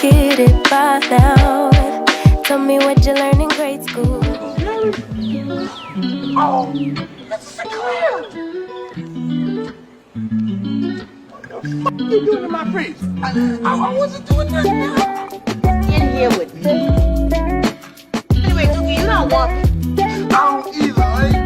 get it by now? Tell me what you learned in grade school. Oh, Mr. Clear! What are you doing in my face? I wasn't doing nothing. In here with me. Anyway, Dookie, you don't want me. I don't either, right?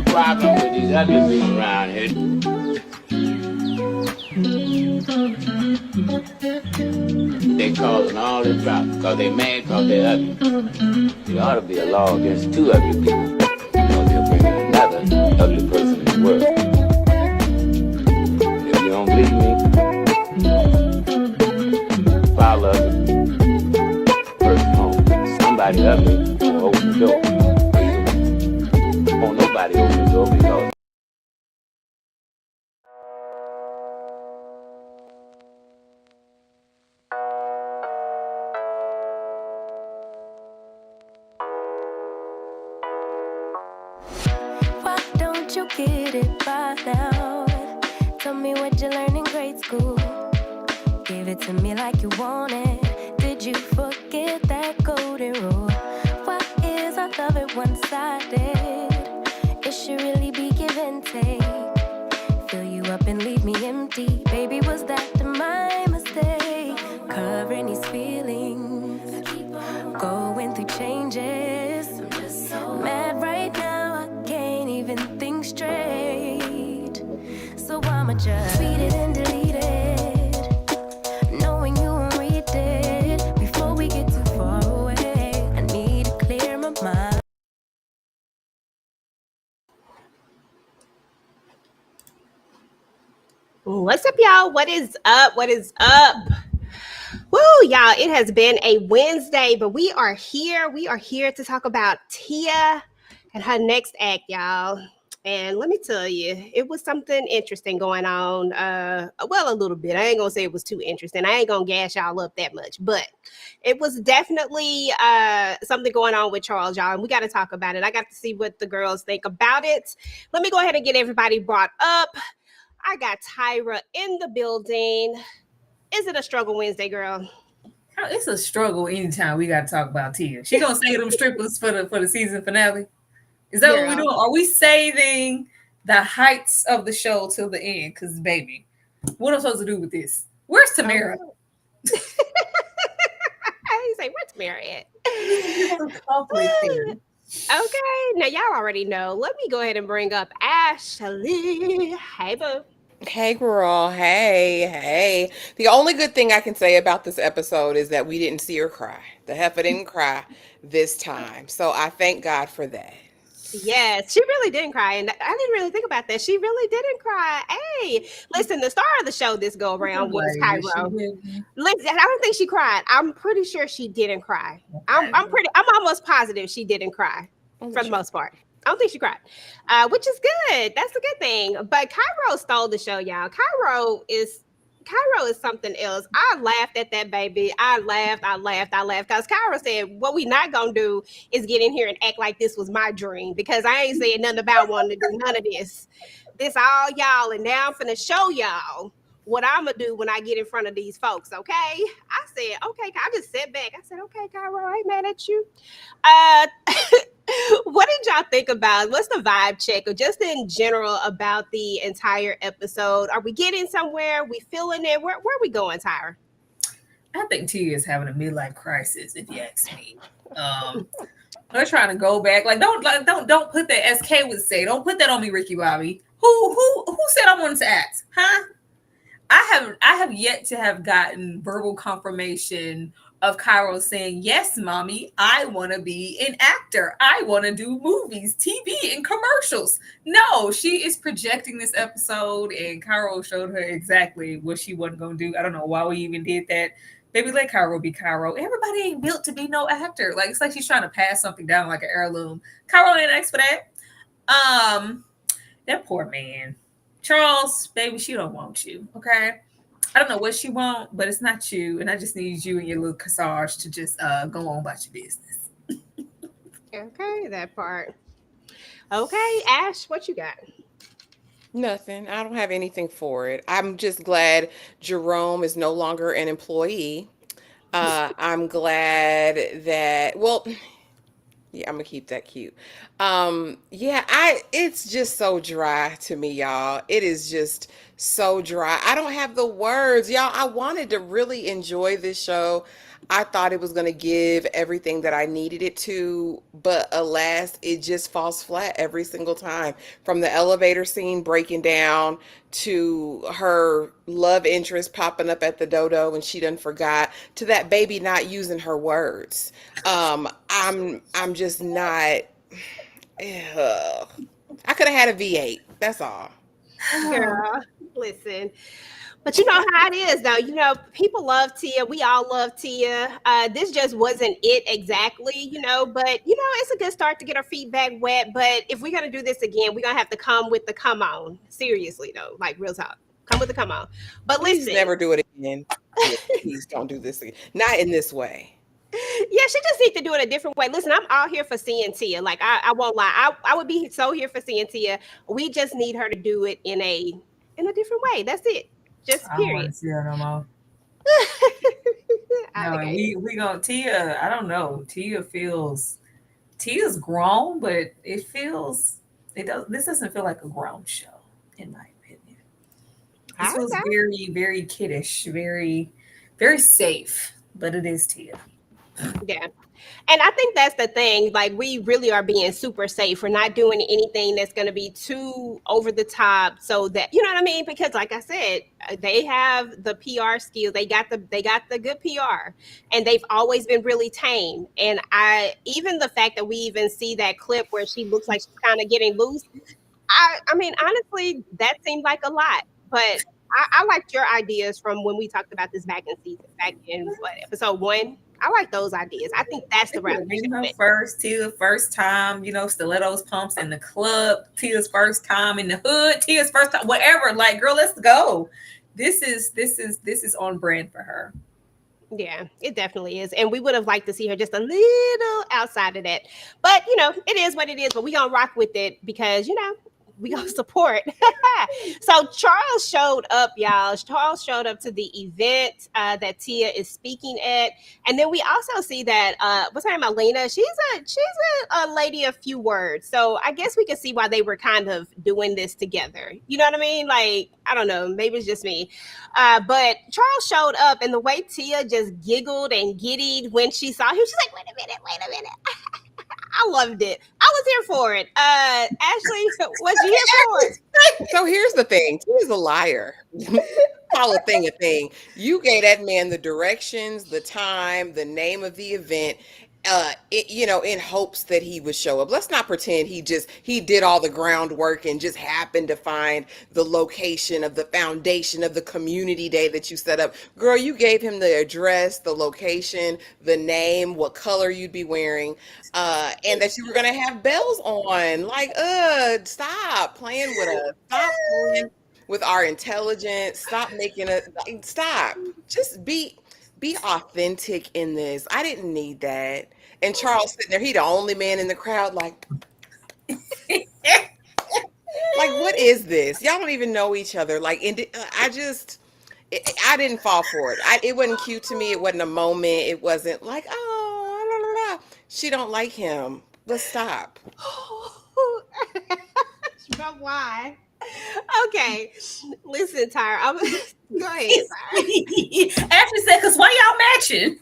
Problem with these other people around here. They causing all this trouble because they mad because they ugly. There ought to be a law against two ugly people because they'll bring in another ugly person in the world. If you don't believe me, follow ugly person home. Somebody ugly will open the door. Won't nobody open the door because Why don't you get it by now? Tell me what you learned in grade school. Give it to me like you want it. Did you forget that golden rule? Why is our love at one-sided? It should really be give and take. Fill you up and leave me empty. Baby, was that my mistake? Covering these feelings, going through changes. I'm just so mad right now, I can't even think straight. So I'ma just tweet it and delete it, knowing you won't read it. Before we get too far away, I need to clear my mind. What's up, y'all? What is up? What is up? Woo, y'all, it has been a Wednesday, but we are here. We are here to talk about Tia and her next act, y'all. And let me tell you, it was something interesting going on. Well, a little bit. I ain't gonna say it was too interesting. I ain't gonna gas y'all up that much, but it was definitely something going on with Charles, y'all. And we got to talk about it. I got to see what the girls think about it. Let me go ahead and get everybody brought up. I got Tyra in the building. Is it a struggle Wednesday, girl? It's a struggle anytime we got to talk about Tia. She gonna say them strippers for the season finale. Is that what we're doing? Are we saving the heights of the show till the end? Because baby, what am I supposed to do with this? Where's Tamara? I say, where's Tamara at? Okay, now y'all already know. Let me go ahead and bring up Ashley. Hey, boo. Hey, girl. Hey. The only good thing I can say about this episode is that we didn't see her cry. The heifer didn't cry this time. So I thank God for that. Yes, she really didn't cry. And I didn't really think about that. She really didn't cry. Hey, listen, the star of the show this go around was Cairo. Listen, I don't think she cried. I'm pretty sure she didn't cry. I'm almost positive she didn't cry for the most part. I don't think she cried, which is good. That's a good thing. But Cairo stole the show, y'all. Cairo is something else. I laughed at that baby. I laughed. Because Cairo said, what we not going to do is get in here and act like this was my dream. Because I ain't saying nothing about wanting to do none of this. This all y'all. And now I'm finna show y'all what I'm going to do when I get in front of these folks, okay? I said, okay. I just sat back. I said, okay, Cairo, I ain't mad at you. What did y'all think about? What's the vibe check or just in general about the entire episode? Are we getting somewhere? We feeling it? Where are we going, Tyra? I think Tia is having a midlife crisis, if you ask me. They're trying to go back. Don't put that, SK would say. Don't put that on me, Ricky Bobby. Who said I wanted to act? Huh? I have yet to have gotten verbal confirmation of Cairo saying, yes, mommy, I want to be an actor. I want to do movies, TV, and commercials. No, she is projecting this episode, and Cairo showed her exactly what she wasn't going to do. I don't know why we even did that. Baby, let Cairo be Cairo. Everybody ain't built to be no actor. It's like she's trying to pass something down like an heirloom. Cairo ain't asked for that. That poor man. Charles, baby, she don't want you, okay? I don't know what she want, but it's not you. And I just need you and your little corsage to just go on about your business. Okay, that part. Okay, Ash, what you got? Nothing. I don't have anything for it. I'm just glad Jerome is no longer an employee. I'm glad that, well, yeah, I'm gonna keep that cute. Yeah, it's just so dry to me, y'all. It is just so dry. I don't have the words, y'all. I wanted to really enjoy this show. I thought it was gonna give everything that I needed it to, but alas, it just falls flat every single time. From the elevator scene breaking down to her love interest popping up at the dodo and she done forgot, to that baby not using her words. I'm just not. Ugh. I could have had a V8. That's all. Girl, listen. But you know how it is, though. You know, people love Tia. We all love Tia. This just wasn't it exactly, you know. But you know, it's a good start to get our feedback wet. But if we're gonna do this again, we're gonna have to come with the come on. Seriously, though, like real talk. Come with the come on. But Please listen, never do it again. Please don't do this again. Not in this way. yeah, she just needs to do it a different way. Listen, I'm all here for seeing Tia. Like I won't lie. I would be so here for seeing Tia. We just need her to do it in a different way. That's it. Just I don't want period. to see her no more. No, and Alligator. we gonna Tia. I don't know. Tia's grown, but it does. This doesn't feel like a grown show, in my opinion. This feels Okay. very very kiddish, very very safe, but it is Tia. Yeah. And I think that's the thing. Like, we really are being super safe. We're not doing anything that's going to be too over the top. So that, you know what I mean? Because, like I said, they have the PR skills. They got the good PR, and they've always been really tame. And even the fact that we even see that clip where she looks like she's kind of getting loose. I mean, honestly, that seemed like a lot. But I liked your ideas from when we talked about this back in what, episode 1. I like those ideas. I think that's the route we should You know, went. Tia's first time, stilettos pumps in the club, Tia's first time in the hood, Tia's first time, whatever. Like, girl, let's go. This is on brand for her. Yeah, it definitely is. And we would have liked to see her just a little outside of that. But, it is what it is. But we going to rock with it because, we going to support. So Charles showed up, y'all. Charles showed up to the event that Tia is speaking at. And then we also see that, what's her name, Elena? She's a lady of few words. So I guess we can see why they were kind of doing this together. You know what I mean? Like, I don't know. Maybe it's just me. But Charles showed up, and the way Tia just giggled and giddied when she saw him, she's like, wait a minute. I loved it. I was here for it. Ashley, was you here for it? So here's the thing. He's a liar. Call a thing. You gave that man the directions, the time, the name of the event, in hopes that he would show up. Let's not pretend he did all the groundwork and just happened to find the location of the foundation of the community day that you set up. Girl, you gave him the address, the location, the name, what color you'd be wearing, and that you were gonna have bells on. Like, stop playing with us. Stop playing with our intelligence. Stop making it. Stop. Just be authentic in this. I didn't need that. And Charles sitting there, he the only man in the crowd, like, what is this? Y'all don't even know each other. Like, I didn't fall for it. It wasn't cute to me. It wasn't a moment. It wasn't like, oh, la, la, la. She don't like him. Let's stop. But why? Okay, listen, Tyra. Go ahead, Tyra. Ashley said, "Cause why y'all matching?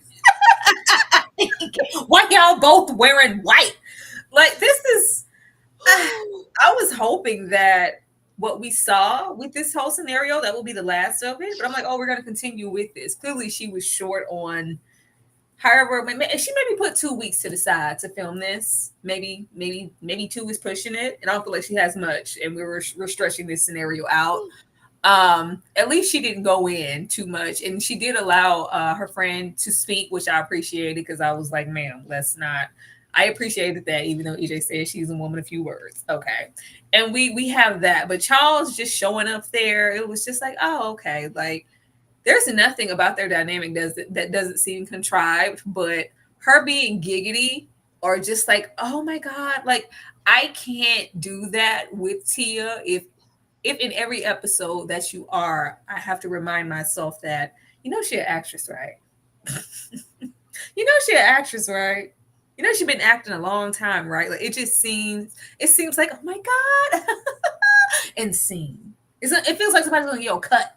Why y'all both wearing white? Like, this is." I was hoping that what we saw with this whole scenario, that will be the last of it. But I'm like, oh, we're gonna continue with this. Clearly, she was short on. However, she maybe put 2 weeks to decide to film this. Maybe 2 is pushing it, and I don't feel like she has much. And we're stretching this scenario out. At least she didn't go in too much, and she did allow her friend to speak, which I appreciated because I was like, "Ma'am, let's not." I appreciated that, even though EJ said she's a woman of few words. Okay, and we have that, but Charles just showing up there, it was just like, oh, okay, like. There's nothing about their dynamic that doesn't seem contrived, but her being giggity or just like, oh my God, like I can't do that with Tia. If in every episode that you are, I have to remind myself that, she an actress, right? She an actress, right? She's been acting a long time, right? Like it seems like, oh my God. And scene. It feels like somebody's going, cut.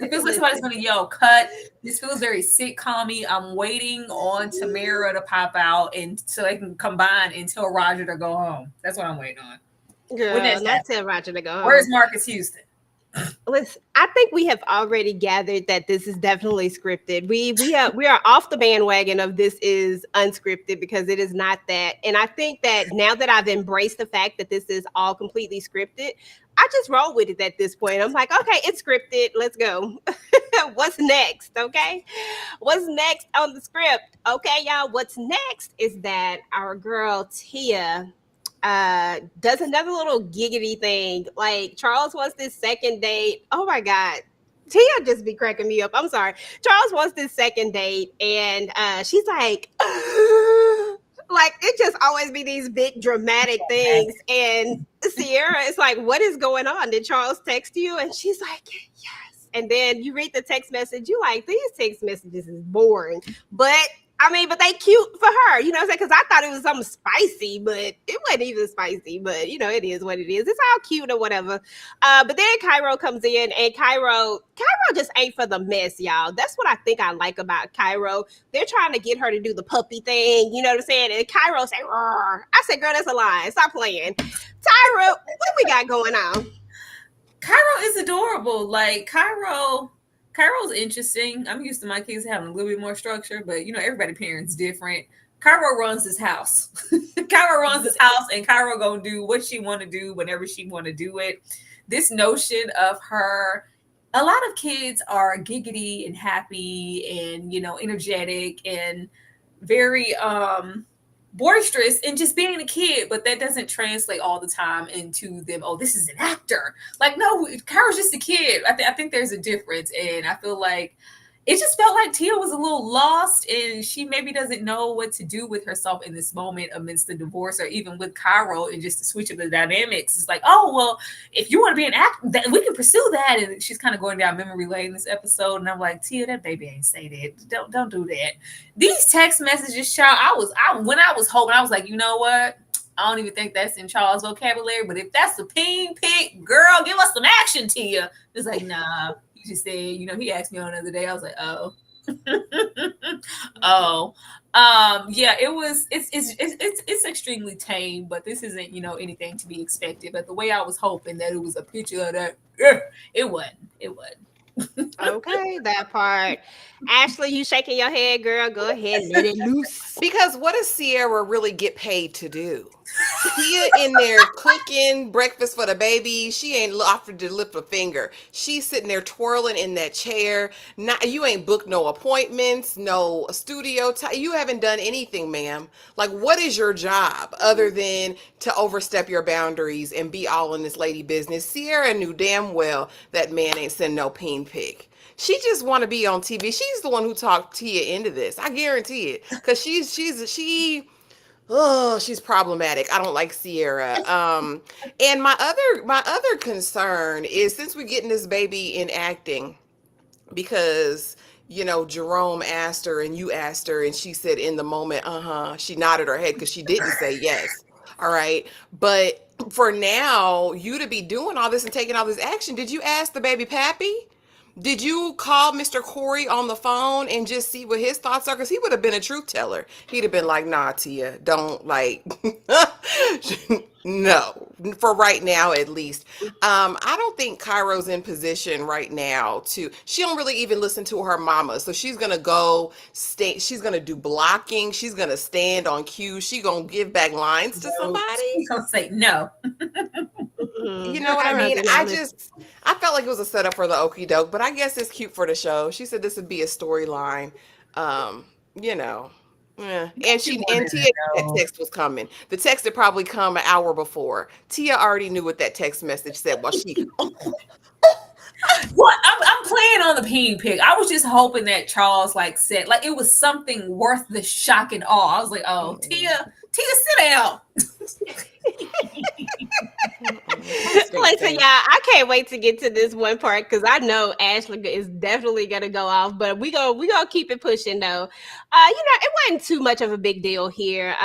It feels like somebody's going to cut. This feels very sitcom-y. I'm waiting on Tamara to pop out and so they can combine and tell Roger to go home. That's what I'm waiting on. Girl, not tell Roger to go home. Where's Marcus Houston? Listen, I think we have already gathered that this is definitely scripted. We are off the bandwagon of this is unscripted because it is not that. And I think that now that I've embraced the fact that this is all completely scripted, I just roll with it at this point. I'm like, okay, it's scripted. Let's go. What's next? Okay. What's next on the script? Okay, y'all. What's next is that our girl Tia does another little giggity thing. Like Charles wants this second date. Oh my God. Tia just be cracking me up. I'm sorry. Charles wants this second date and she's like, like it just always be these big dramatic things. And Sierra is like, what is going on? Did Charles text you? And she's like, yes. And then you read the text message. You like, these text messages is boring. But they cute for her, you know what I'm saying? Because I thought it was something spicy, but it wasn't even spicy. But, it is what it is. It's all cute or whatever. But then Cairo comes in, and Cairo just ain't for the mess, y'all. That's what I think I like about Cairo. They're trying to get her to do the puppy thing, you know what I'm saying? And Cairo say, "Roar." I said, girl, that's a lie. Stop playing. Tyra, what we got going on? Cairo is adorable. Like, Cairo's interesting. I'm used to my kids having a little bit more structure, but everybody parents different. Cairo runs his house. Cairo runs his house, and Cairo gonna do what she want to do whenever she want to do it. This notion of her, a lot of kids are giggity and happy and energetic and very boisterous and just being a kid, but that doesn't translate all the time into them. Oh, this is an actor. Like, no, Cairo's just a kid. I think there's a difference, and I feel like it just felt like Tia was a little lost, and she maybe doesn't know what to do with herself in this moment amidst the divorce, or even with Cairo, and just to switch up the dynamics. It's like, oh, well, if you want to be an actor, we can pursue that. And she's kind of going down memory lane this episode, and I'm like, Tia, that baby ain't say that. Don't do that. These text messages, child, when I was hoping, I was like, you know what? I don't even think that's in Charles' vocabulary, but if that's a ping pick, girl, give us some action, Tia. It's like, nah. He just said, he asked me on the other day. I was like, oh, yeah, it's extremely tame, but this isn't, anything to be expected. But the way I was hoping that it was a picture of that, it wasn't. Okay, that part. Ashley, you shaking your head, girl. Go ahead, let it loose. Because what does Sierra really get paid to do? Tia in there cooking breakfast for the baby. She ain't offered to lift a finger. She's sitting there twirling in that chair. You ain't booked no appointments, no studio time. You haven't done anything, ma'am. Like, what is your job other than to overstep your boundaries and be all in this lady business? Sierra knew damn well that man ain't send no peen pick. She just want to be on TV. She's the one who talked Tia into this. I guarantee it. Because she's problematic. I don't like Sierra. And my other concern is, since we're getting this baby in acting, because Jerome asked her and you asked her and she said in the moment, she nodded her head because she didn't say yes. All right. But for now, you to be doing all this and taking all this action, did you ask the baby pappy? Did you call Mr. Corey on the phone and just see what his thoughts are? Because he would have been a truth teller. He'd have been like, nah, Tia, don't no, for right now, at least. I don't think Cairo's in position right now she don't really even listen to her mama. So she's going to she's going to do blocking. She's going to stand on cue. She's going to give back lines to somebody. She's going to say no. You know what I mean? I felt like it was a setup for the okie doke, but I guess it's cute for the show. She said this would be a storyline. Yeah. And Tia knew that text was coming. The text had probably come an hour before. Tia already knew what that text message said while she What? I'm playing on the peeing pig. I was just hoping that Charles like said like it was something worth the shock and awe. I was like, oh, Tia, sit down. Listen, y'all, I can't wait to get to this one part because I know Ashley is definitely gonna go off, but we gonna keep it pushing though. It wasn't too much of a big deal here.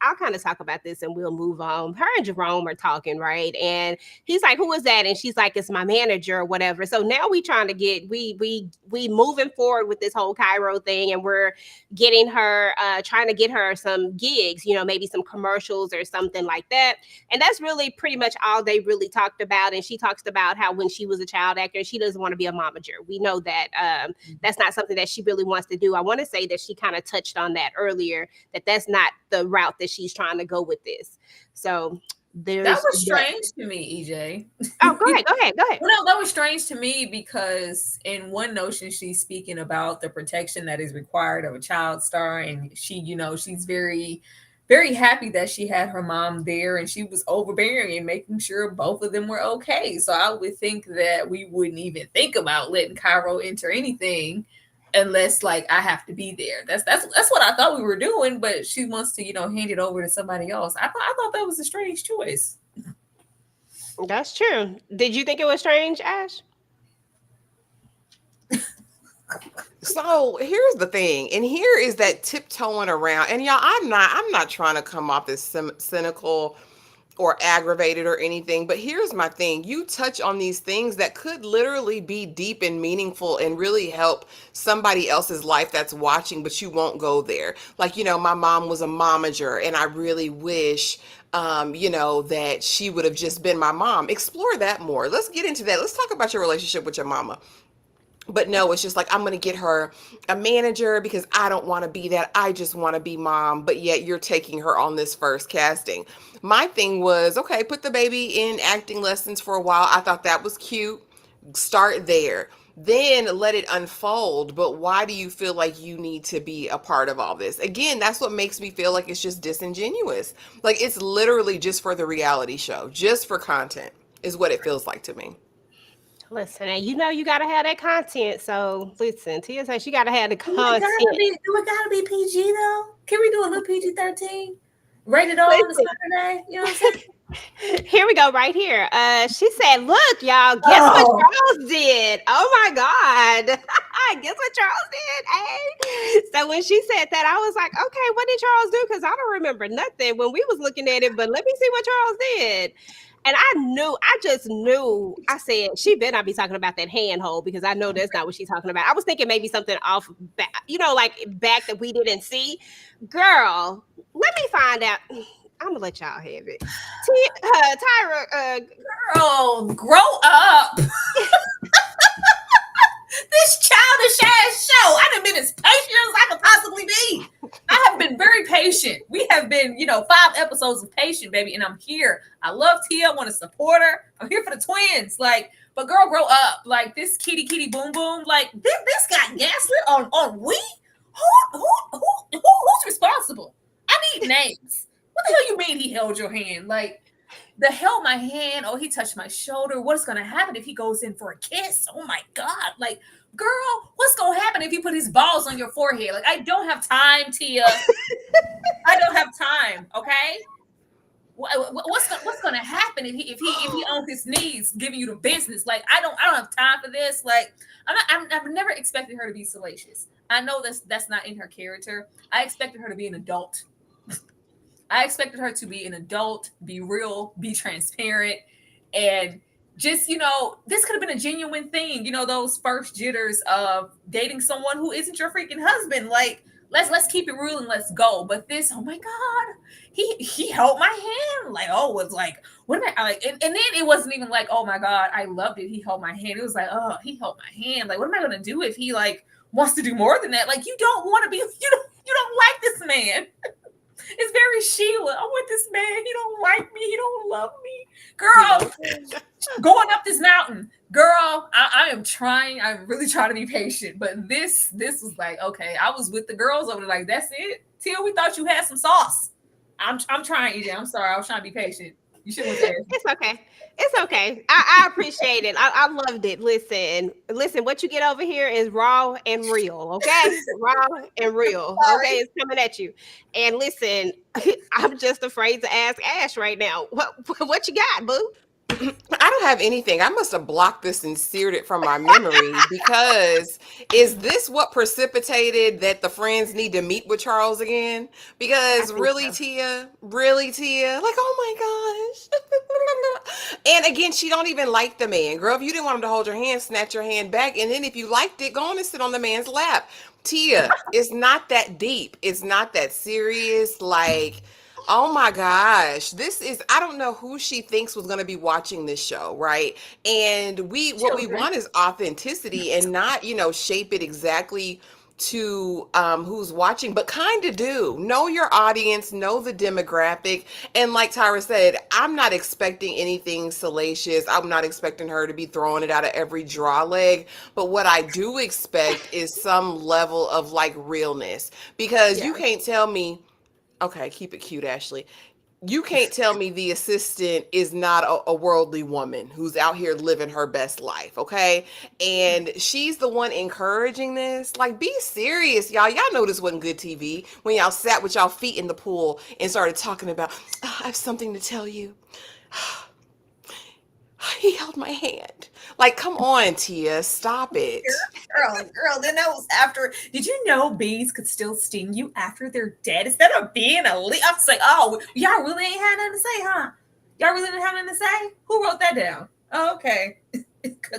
I'll kind of talk about this and we'll move on. Her and Jerome are talking, right? And he's like, "Who is that?" And she's like, "It's my manager or whatever." So now we trying to get we moving forward with this whole Cairo thing, and we're getting her trying to get her some gigs, maybe some commercials or something like that. And that's really pretty much all they really talked about. And she talks about how when she was a child actor, she doesn't want to be a momager. We know that that's not something that she really wants to do. I want to say that she kind of touched on that earlier, that that's not the route that she's trying to go with this. So that was strange to me, EJ. Oh, go ahead. Well, no, that was strange to me because in one notion, she's speaking about the protection that is required of a child star. And she, she's very, very happy that she had her mom there and she was overbearing and making sure both of them were okay. So I would think that we wouldn't even think about letting Cairo enter anything unless like I have to be there. That's what I thought we were doing, but she wants to, hand it over to somebody else. I thought that was a strange choice. That's true. Did you think it was strange, Ash? So here's the thing, and here is that tiptoeing around. And y'all, I'm not trying to come off as cynical or aggravated or anything, but here's my thing. You touch on these things that could literally be deep and meaningful and really help somebody else's life that's watching, but you won't go there. Like, my mom was a momager and I really wish that she would have just been my mom. Explore that more. Let's get into that. Let's talk about your relationship with your mama. But no, it's just like, I'm going to get her a manager because I don't want to be that. I just want to be mom. But yet you're taking her on this first casting. My thing was, okay, put the baby in acting lessons for a while. I thought that was cute. Start there. Then let it unfold. But why do you feel like you need to be a part of all this? Again, that's what makes me feel like it's just disingenuous. Like it's literally just for the reality show, just for content is what it feels like to me. Listen, and you got to have that content. So listen, Tia says she got to have the content. Do it gotta be PG though? Can we do a little PG-13? Rated R on a Saturday? You know what I'm saying? Here we go, right here. She said, "Look, y'all, guess what Charles did? Oh my God, guess what Charles did?" Hey, so when she said that, I was like, "Okay, what did Charles do?" Because I don't remember nothing when we was looking at it. But let me see what Charles did. And I just knew. I said, she better not be talking about that handhold because I know that's not what she's talking about. I was thinking maybe something off back, like back that we didn't see. Girl, let me find out. I'm gonna let y'all have it. Tyra, girl, grow up. This childish ass show. I done been as patient as I could possibly be. I have been very patient. We have been, 5 episodes of patient, baby, and I'm here. I love Tia. I want to support her. I'm here for the twins. But girl, grow up. Like this kitty boom boom. Like this got gaslit on we. Who's responsible? I need names. What the hell you mean he held your hand? Like the held my hand. Oh, he touched my shoulder. What's gonna happen if he goes in for a kiss? Oh my God. Like, girl, what's gonna happen if he put his balls on your forehead? Like, I don't have time, Tia. I don't have time. Okay. What's gonna happen if he on his knees giving you the business? Like, I don't have time for this. Like, I've never expected her to be salacious. I know that's not in her character. I expected her to be an adult. I expected her to be an adult, be real, be transparent, and just, this could have been a genuine thing. Those first jitters of dating someone who isn't your freaking husband. Like, let's keep it real and let's go. But this, oh my God, he held my hand. Like, oh, it was like, what am I like? And then it wasn't even like, oh my God, I loved it. He held my hand. It was like, oh, he held my hand. Like, what am I gonna do if he like wants to do more than that? Like, you don't want to be, you don't like this man. It's very Sheila. I want this man. He don't like me. He don't love me. Girl, going up this mountain. Girl, I am trying. I'm really trying to be patient. But this was like, okay, I was with the girls over there. Like, that's it. Tia, we thought you had some sauce. I'm trying, EJ. I'm sorry. I was trying to be patient. You should have went there. It's okay. It's okay. I appreciate it. I loved it. Listen, what you get over here is raw and real, okay? Raw and real. Okay, it's coming at you. And listen, I'm just afraid to ask Ash right now. What you got, boo? I don't have anything. I must have blocked this and seared it from my memory because is this what precipitated that the friends need to meet with Charles again? Because really, so. Tia, like, oh my gosh. And again, she don't even like the man. Girl, if you didn't want him to hold your hand, snatch your hand back. And then if you liked it, go on and sit on the man's lap. Tia, it's not that deep. It's not that serious. Like, oh my gosh. I don't know who she thinks was going to be watching this show, right? And what we want is authenticity and not, shape it exactly to who's watching, but kind of do know your audience, know the demographic. And like Tyra said, I'm not expecting anything salacious. I'm not expecting her to be throwing it out of every draw leg. But what I do expect is some level of like realness, because you can't tell me, okay, keep it cute, Ashley. You can't tell me the assistant is not a worldly woman who's out here living her best life, okay? And she's the one encouraging this. Like, be serious, y'all. Y'all know this wasn't good TV when y'all sat with y'all feet in the pool and started talking about, "Oh, I have something to tell you. He held my hand." Like, come on, Tia, stop it. Girl, then that was after. Did you know bees could still sting you after they're dead? Instead of being a leaf, I'm just like, oh, y'all really ain't had nothing to say, huh? Y'all really didn't have nothing to say? Who wrote that down? Oh, okay.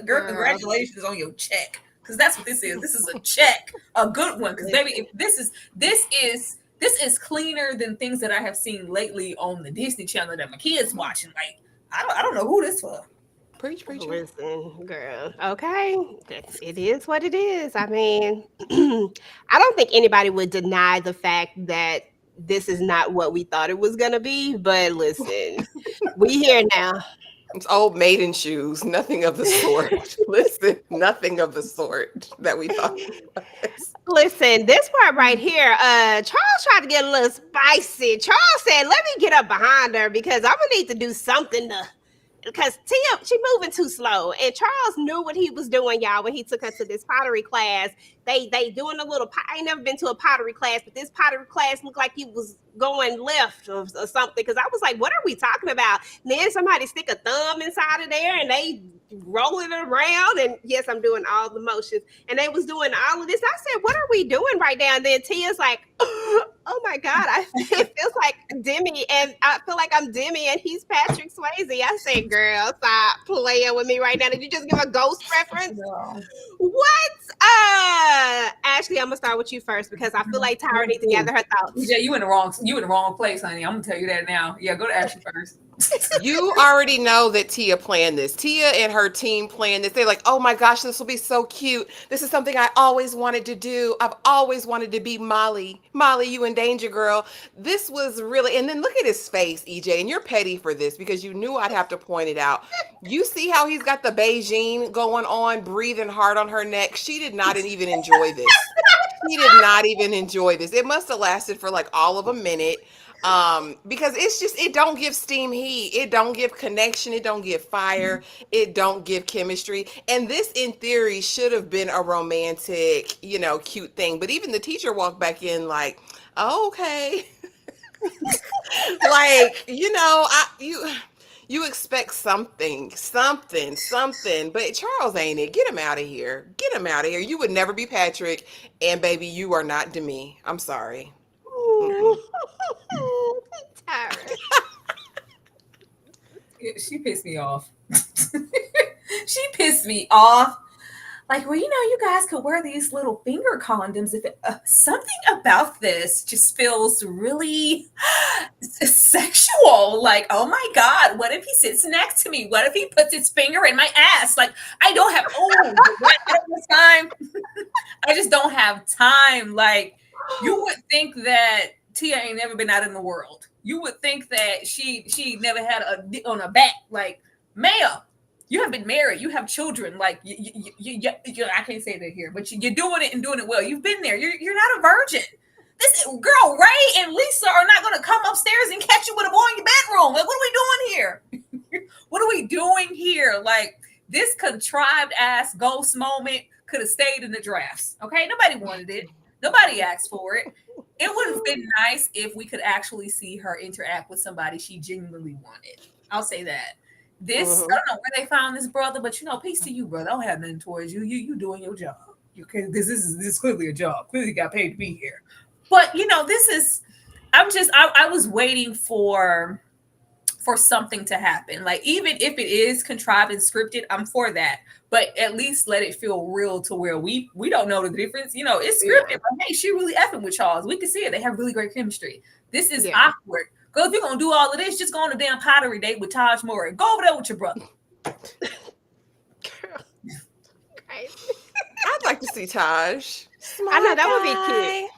Girl, congratulations on your check. Because that's what this is. This is a check, a good one. Because baby, this is cleaner than things that I have seen lately on the Disney Channel that my kids watching. Like, I don't know who this for. Preach. Listen, girl. Okay, it is what it is. I mean, I don't think anybody would deny the fact that this is not what we thought it was gonna be. But listen, we here now. It's old maiden shoes. Nothing of the sort. Listen, nothing of the sort that we thought it was. Listen, this part right here, Charles tried to get a little spicy. Charles said, "Let me get up behind her because I'm gonna need to do something to." Because Tia, she moving too slow, and Charles knew what he was doing, y'all, when he took her to this pottery class. They doing a little. I ain't never been to a pottery class, but this pottery class looked like he was going left or something. Because I was like, "What are we talking about?" And then somebody stick a thumb inside of there, and they rolling it around. And yes, I'm doing all the motions, and they was doing all of this. I said, "What are we doing right now?" And then Tia's like, "Oh my God, it feels like Demi, and I feel like I'm Demi, and he's Patrick Swayze." I said, "Girl, stop playing with me right now. Did you just give a ghost reference?" No. What? Ashley, I'm gonna start with you first because I feel like Tyra needs to gather her thoughts. Yeah, you in the wrong place, honey. I'm gonna tell you that now. Yeah, go to Ashley first. You already know that Tia planned this. Tia and her team planned this. They're like, "Oh my gosh, this will be so cute. This is something I always wanted to do. I've always wanted to be Molly. Molly, you in danger, girl." This was really, and then look at his face, EJ, and you're petty for this because you knew I'd have to point it out. You see how he's got the Beijing going on, breathing hard on her neck. She did not even enjoy this. She did not even enjoy this. It must have lasted for like all of a minute. Because it don't give steam heat, it don't give connection, it don't give fire, it don't give chemistry. And this in theory should have been a romantic, cute thing. But even the teacher walked back in like, "Oh, okay." Like, you expect something, but Charles ain't it. Get him out of here. You would never be Patrick, and baby, you are not Demi. I'm sorry. She pissed me off. She pissed me off. Like, well, you guys could wear these little finger condoms if something about this just feels really sexual. Like, oh my God, what if he sits next to me? What if he puts his finger in my ass? Like, I don't have time. I just don't have time. Like, you would think that Tia ain't never been out in the world. You would think that she never had a dick on her back. Like, ma'am, you have been married. You have children. Like, I can't say that here, but you're doing it and doing it well. You've been there. You're not a virgin. This girl, Ray and Lisa are not going to come upstairs and catch you with a boy in your bedroom. Like, what are we doing here? here. Like, this contrived ass ghost moment could have stayed in the drafts. Okay, nobody wanted it. Nobody asked for it. It would have been nice if we could actually see her interact with somebody she genuinely wanted. I'll say that. This, I don't know where they found this brother, but peace to you, brother. I don't have nothing towards you. You doing your job. Okay, this is clearly a job. Clearly got paid to be here. But this is. I was waiting for something to happen. Like, even if it is contrived and scripted, I'm for that. But at least let it feel real to where we don't know the difference. It's scripted. Yeah. But hey, she really effing with Charles. We can see it. They have really great chemistry. This is awkward. Girl, if you're gonna do all of this, just go on a damn pottery date with Taj Mowry. Go over there with your brother. I'd like to see Taj. I know that would be cute.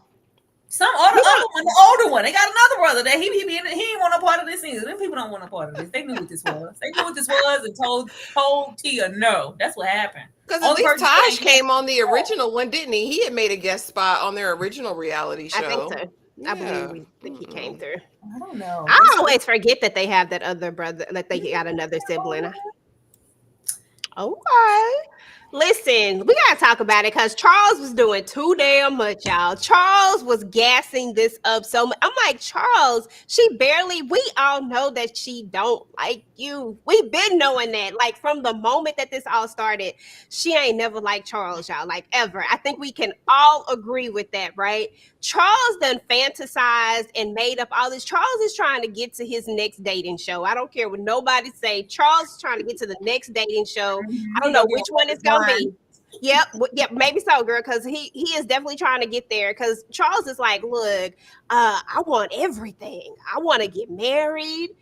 Some the older one. They got another brother that he ain't want no part of this either. Them people don't want no part of this. They knew what this was. They knew what this was and told Tia no. That's what happened. Because at least Taj came on the original one, didn't he? He had made a guest spot on their original reality show. I think so. Yeah. I believe he came through. I don't know. I always forget that they have that other brother, that they got another sibling. Okay. Listen, we gotta talk about it because Charles was doing too damn much, y'all. Charles was gassing this up so much. I'm like, Charles, we all know that she don't like you. We've been knowing that. Like, from the moment that this all started, she ain't never liked Charles, y'all, like, ever. I think we can all agree with that, right? Charles done fantasized and made up all this. Charles is trying to get to his next dating show. I don't care what nobody say. Charles is trying to get to the next dating show. I don't know which one it's gonna be. Yep, maybe so, girl, because he is definitely trying to get there. Because Charles is like, look, I want everything. I want to get married.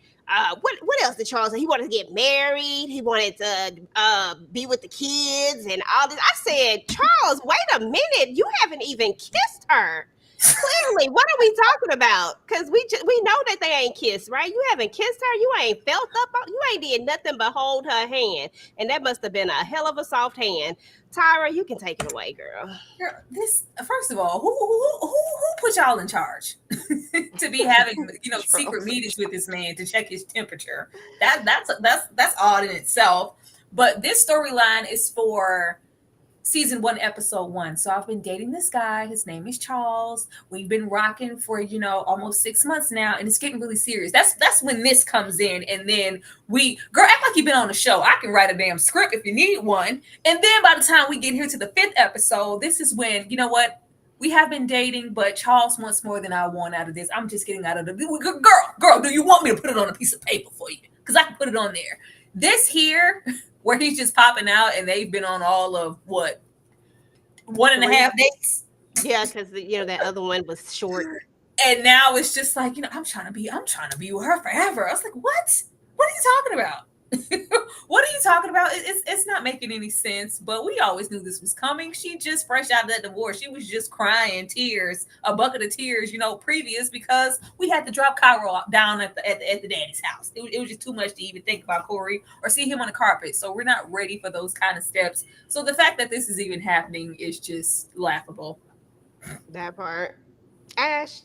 What else did Charles say? He wanted to get married. He wanted to be with the kids and all this. I said, Charles, wait a minute. You haven't even kissed her. Clearly, what are we talking about? Because we know that they ain't kissed, right? You haven't kissed her. You ain't felt up. You ain't did nothing but hold her hand, and that must have been a hell of a soft hand. Tyra, you can take it away, girl. This, first of all, who put y'all in charge to be having secret meetings with this man to check his temperature? That's odd in itself. But this storyline is for season 1, episode 1. So I've been dating this guy. His name is Charles. We've been rocking for, almost 6 months now, and it's getting really serious. That's when this comes in. And then girl, act like you've been on the show. I can write a damn script if you need one. And then by the time we get here to the 5th episode, this is when, you know what? We have been dating, but Charles wants more than I want out of this. I'm just getting out of the girl, do you want me to put it on a piece of paper for you? Because I can put it on there. This here, where he's just popping out, and they've been on all of what, 1.5 dates? Yeah, because that other one was short. And now it's just like, I'm trying to be with her forever. I was like, what? What are you talking about? What are you talking about? It's not making any sense, but we always knew this was coming. She just fresh out of that divorce. She was just crying tears, a bucket of tears, previous, because we had to drop Cairo down at the daddy's house. It was just too much to even think about Corey or see him on the carpet. So we're not ready for those kind of steps. So the fact that this is even happening is just laughable. That part. Ash.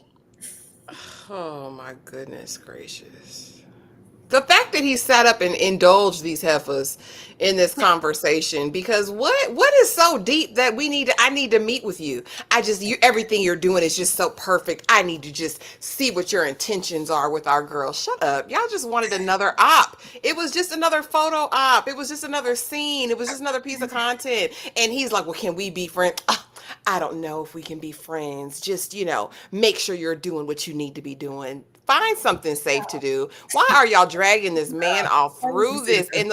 Oh my goodness gracious. The fact that he sat up and indulged these heifers in this conversation, because what is so deep that I need to meet with you. Everything you're doing is just so perfect. I need to just see what your intentions are with our girl. Shut up. Y'all just wanted another op. It was just another photo op. It was just another scene. It was just another piece of content. And he's like, well, can we be friends? I don't know if we can be friends. Just, make sure you're doing what you need to be doing. Find something safe to do. Why are y'all dragging this man all through this? And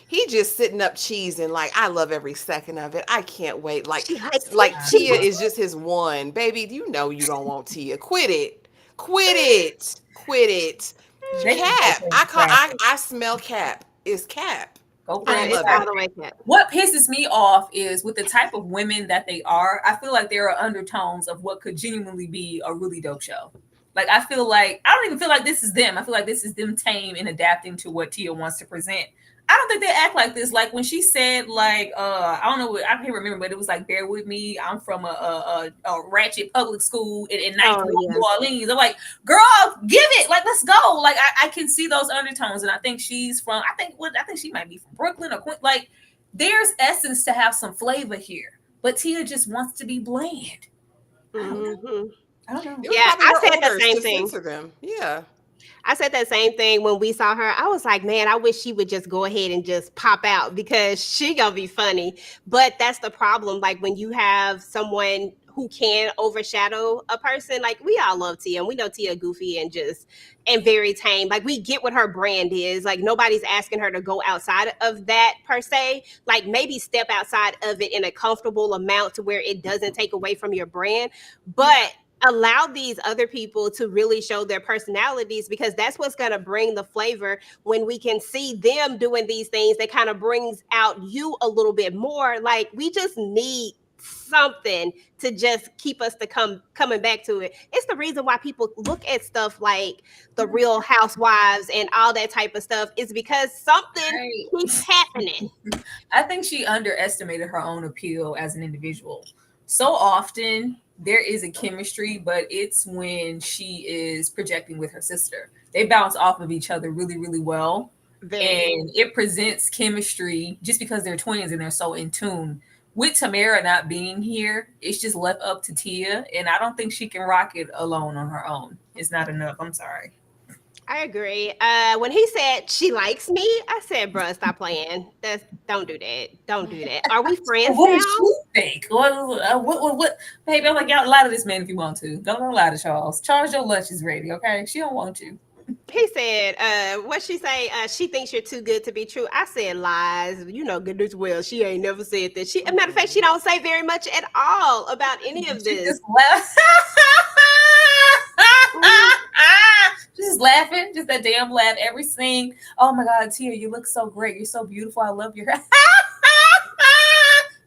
he just sitting up cheesing like, I love every second of it. I can't wait. Like Tia is just his one. Baby, you don't want Tia. Quit it. Cap. I smell Cap. It's Cap. What pisses me off is with the type of women that they are, I feel like there are undertones of what could genuinely be a really dope show. Like, I don't even feel like this is them. I feel like this is them tame and adapting to what Tia wants to present. I don't think they act like this. Like, when she said, like, I don't know, I can't remember, but it was like, bear with me. I'm from a ratchet public school in New Orleans. I'm like, girl, give it. Like, let's go. no, like I can see those undertones, and I think she's from. I think she might be from Brooklyn or Queen. Like there's essence to have some flavor here, but Tia just wants to be bland. Mm-hmm. I don't know. Yeah, I said the same thing. Them. Yeah. I said that same thing when we saw her. I was like, man, I wish she would just go ahead and just pop out because she gonna be funny. But that's the problem. Like when you have someone who can overshadow a person, like we all love Tia and we know Tia goofy and very tame. Like we get what her brand is. Like nobody's asking her to go outside of that per se. Like maybe step outside of it in a comfortable amount to where it doesn't take away from your brand. But allow these other people to really show their personalities, because that's what's going to bring the flavor. When we can see them doing these things, that kind of brings out you a little bit more. Like we just need something to just keep us to coming back to it. It's the reason why people look at stuff like the Real Housewives and all that type of stuff, is because something keeps happening. I think she underestimated her own appeal as an individual. So often there is a chemistry, but it's when she is projecting with her sister. They bounce off of each other really, really well. And it presents chemistry just because they're twins and they're so in tune. With Tamara not being here, it's just left up to Tia. And I don't think she can rock it alone on her own. It's not enough. I'm sorry. I agree. When he said she likes me, I said, bruh, stop playing. Don't do that. Don't do that. Are we friends What now? does she think? What? Baby, I'm like, y'all lie to this man if you want to. Don't lie to Charles. Charles, your lunch is ready, okay? She don't want you. He said, what she say? She thinks you're too good to be true. I said lies. You know good as well. She ain't never said that. As a matter of fact, she don't say very much at all about any of this. Just just laughing, just that damn laugh every scene. Oh my God, Tia, you look so great. You're so beautiful. I love your hair.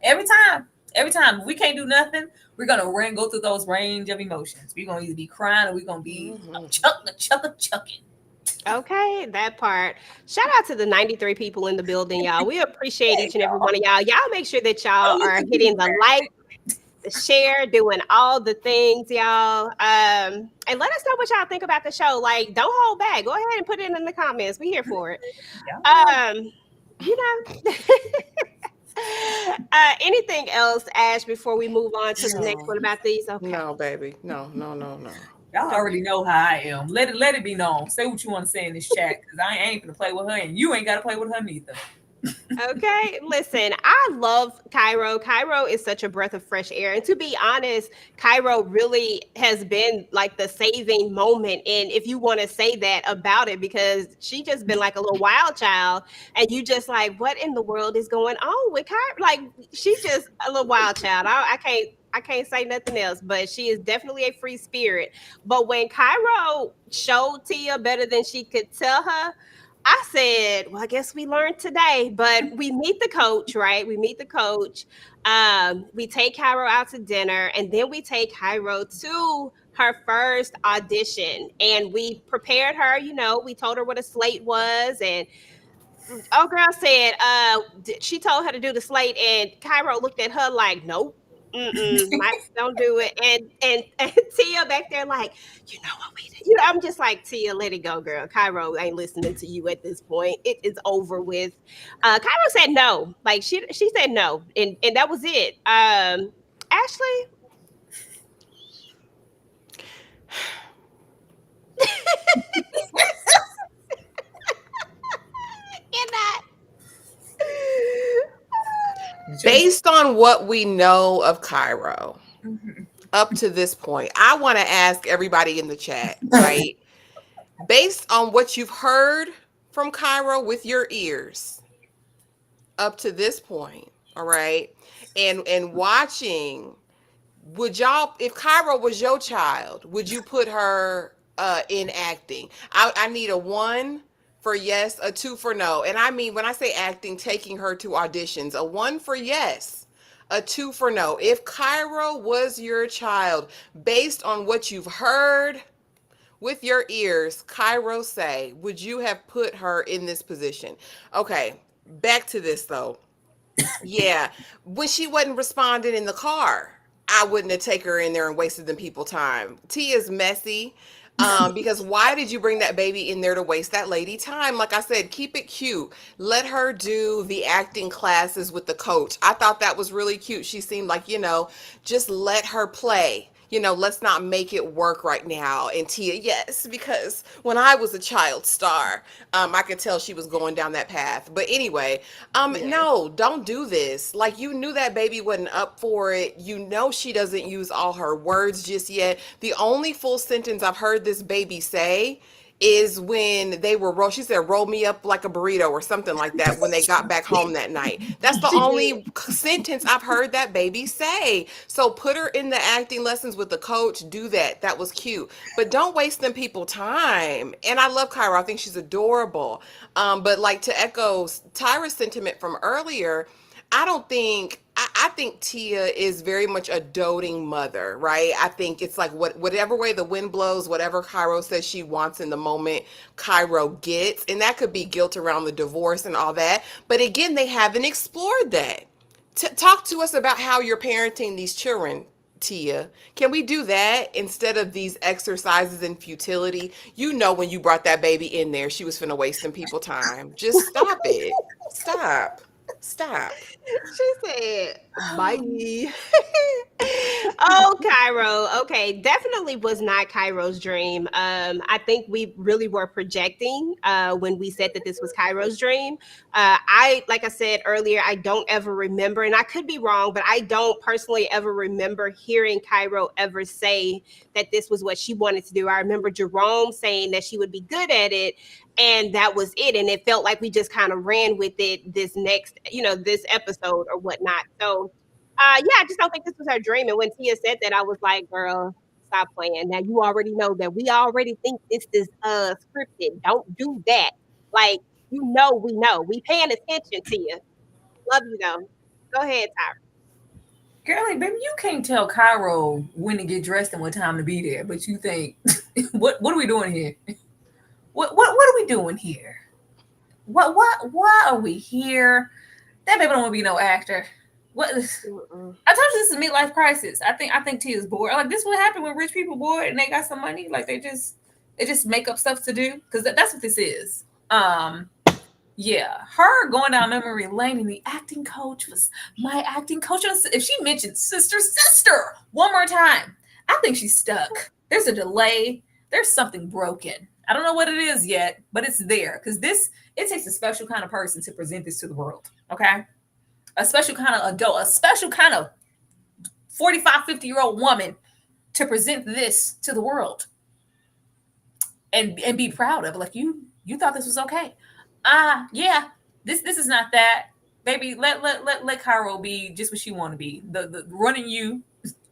Every time. If we can't do nothing, we're gonna go through those range of emotions. We're gonna either be crying or we're gonna be chucking. Okay, that part. Shout out to the 93 people in the building, y'all. We appreciate each and every one of y'all. Y'all make sure that y'all are hitting the like, the share, doing all the things, y'all. And let us know what y'all think about the show. Like, don't hold back. Go ahead and put it in the comments. We here for it. You know. Anything else, Ash, before we move on to the next one about these? Okay. No, baby. No. Y'all already know how I am. Let it be known. Say what you want to say in this chat, because I ain't gonna play with her, and you ain't gotta play with her neither. Okay, listen, I love Cairo. Cairo is such a breath of fresh air. And to be honest, Cairo really has been like the saving moment. And if you want to say that about it, because she just been like a little wild child, and you just like, what in the world is going on with Cairo? Like, she's just a little wild child. I can't say nothing else, but she is definitely a free spirit. But when Cairo showed Tia better than she could tell her, I said, well, I guess we learned today. But we meet the coach, right? We meet the coach. We take Cairo out to dinner, and then we take Cairo to her first audition. And we prepared her, we told her what a slate was. And girl said, she told her to do the slate, and Cairo looked at her like, nope. Don't do it. And Tia back there like, you know what we did. I'm just like, Tia, let it go, girl. Cairo ain't listening to you at this point. It is over with. Cairo said no. Like she said no, and that was it. Ashley. You're not. Based on what we know of Cairo up to this point, I want to ask everybody in the chat, right? Based on what you've heard from Cairo with your ears up to this point, all right, and watching, would y'all, if Cairo was your child, would you put her in acting? I need a 1 for yes, a 2 for no. And I mean, when I say acting, taking her to auditions, a 1 for yes, a 2 for no. If Cairo was your child, based on what you've heard with your ears, Cairo say, would you have put her in this position? Okay, back to this though. Yeah, when she wasn't responding in the car, I wouldn't have taken her in there and wasted them people time. Tia's messy. Because why did you bring that baby in there to waste that lady time? Like I said, keep it cute. Let her do the acting classes with the coach. I thought that was really cute. She seemed like, just let her play. Let's not make it work right now. And Tia, yes, because when I was a child star, I could tell she was going down that path. But anyway, no, don't do this. Like, you knew that baby wasn't up for it. She doesn't use all her words just yet. The only full sentence I've heard this baby say is when they were she said, roll me up like a burrito or something like that when they got back home that night. That's the only sentence I've heard that baby say. So put her in the acting lessons with the coach. Do that. That was cute. But don't waste them people time. And I love Kyra. I think she's adorable. But like, to echo Tyra's sentiment from earlier, I think Tia is very much a doting mother, right? I think it's like whatever way the wind blows, whatever Cairo says she wants in the moment, Cairo gets. And that could be guilt around the divorce and all that. But again, they haven't explored that. Talk to us about how you're parenting these children, Tia. Can we do that instead of these exercises in futility? When you brought that baby in there, she was finna waste some people time. Just stop it. Stop. She said, bye. Oh, Cairo. Okay, definitely was not Cairo's dream. I think we really were projecting when we said that this was Cairo's dream. Like I said earlier, I don't ever remember, and I could be wrong, but I don't personally ever remember hearing Cairo ever say that this was what she wanted to do. I remember Jerome saying that she would be good at it, and that was it. And it felt like we just kind of ran with it this episode or whatnot. So, I just don't think this was her dream. And when Tia said that, I was like, girl, stop playing. Now, you already know that we already think this is scripted. Don't do that. Like, we know. We paying attention, Tia. Love you, though. Go ahead, Tyra. Girlie, baby, you can't tell Cairo when to get dressed and what time to be there, but you think, what are we doing here? What are we doing here? Why are we here? That baby don't want to be no actor. What? I told you this is a midlife crisis. I think Tia's bored. Like, this what happened when rich people bored and they got some money. Like, they just make up stuff to do, because that's what this is. Her going down memory lane, and the acting coach was my acting coach. If she mentioned sister one more time, I think she's stuck. There's a delay. There's something broken. I don't know what it is yet, but it's there, because it takes a special kind of person to present this to the world. Okay. A special kind of adult, a special kind of 45, 50-year-old woman to present this to the world and be proud of. Like, you thought this was okay. This is not that. Baby, let Cairo be just what she want to be. The running you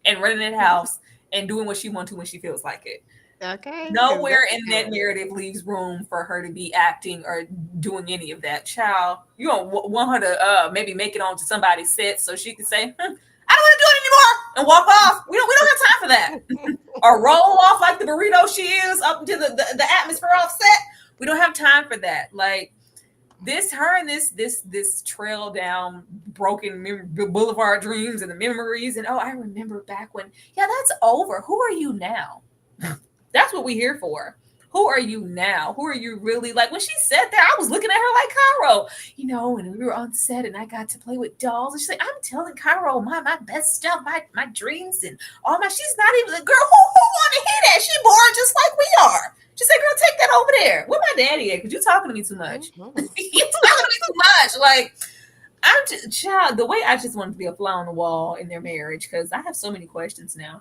and running that house and doing what she wants to when she feels like it. Okay. Nowhere in that narrative leaves room for her to be acting or doing any of that. Child, you don't want her to maybe make it onto somebody's set so she can say, I don't want to do it anymore, and walk off. We don't have time for that. Or roll off like the burrito she is up into the atmosphere off set. We don't have time for that. Like, this trail down broken boulevard dreams and the memories. And I remember back when, that's over. Who are you now? That's what we're here for. Who are you now? Who are you really? Like, when she sat there, I was looking at her like, Cairo, and we were on set and I got to play with dolls. And she's like, I'm telling Cairo my best stuff, my dreams and all she's not even the girl who want to hear that. She bored just like we are. She said, girl, take that over there. Where my daddy at? Because you're talking to me too much. You're talking to me too much. Like, child, the way I just wanted to be a fly on the wall in their marriage, because I have so many questions now.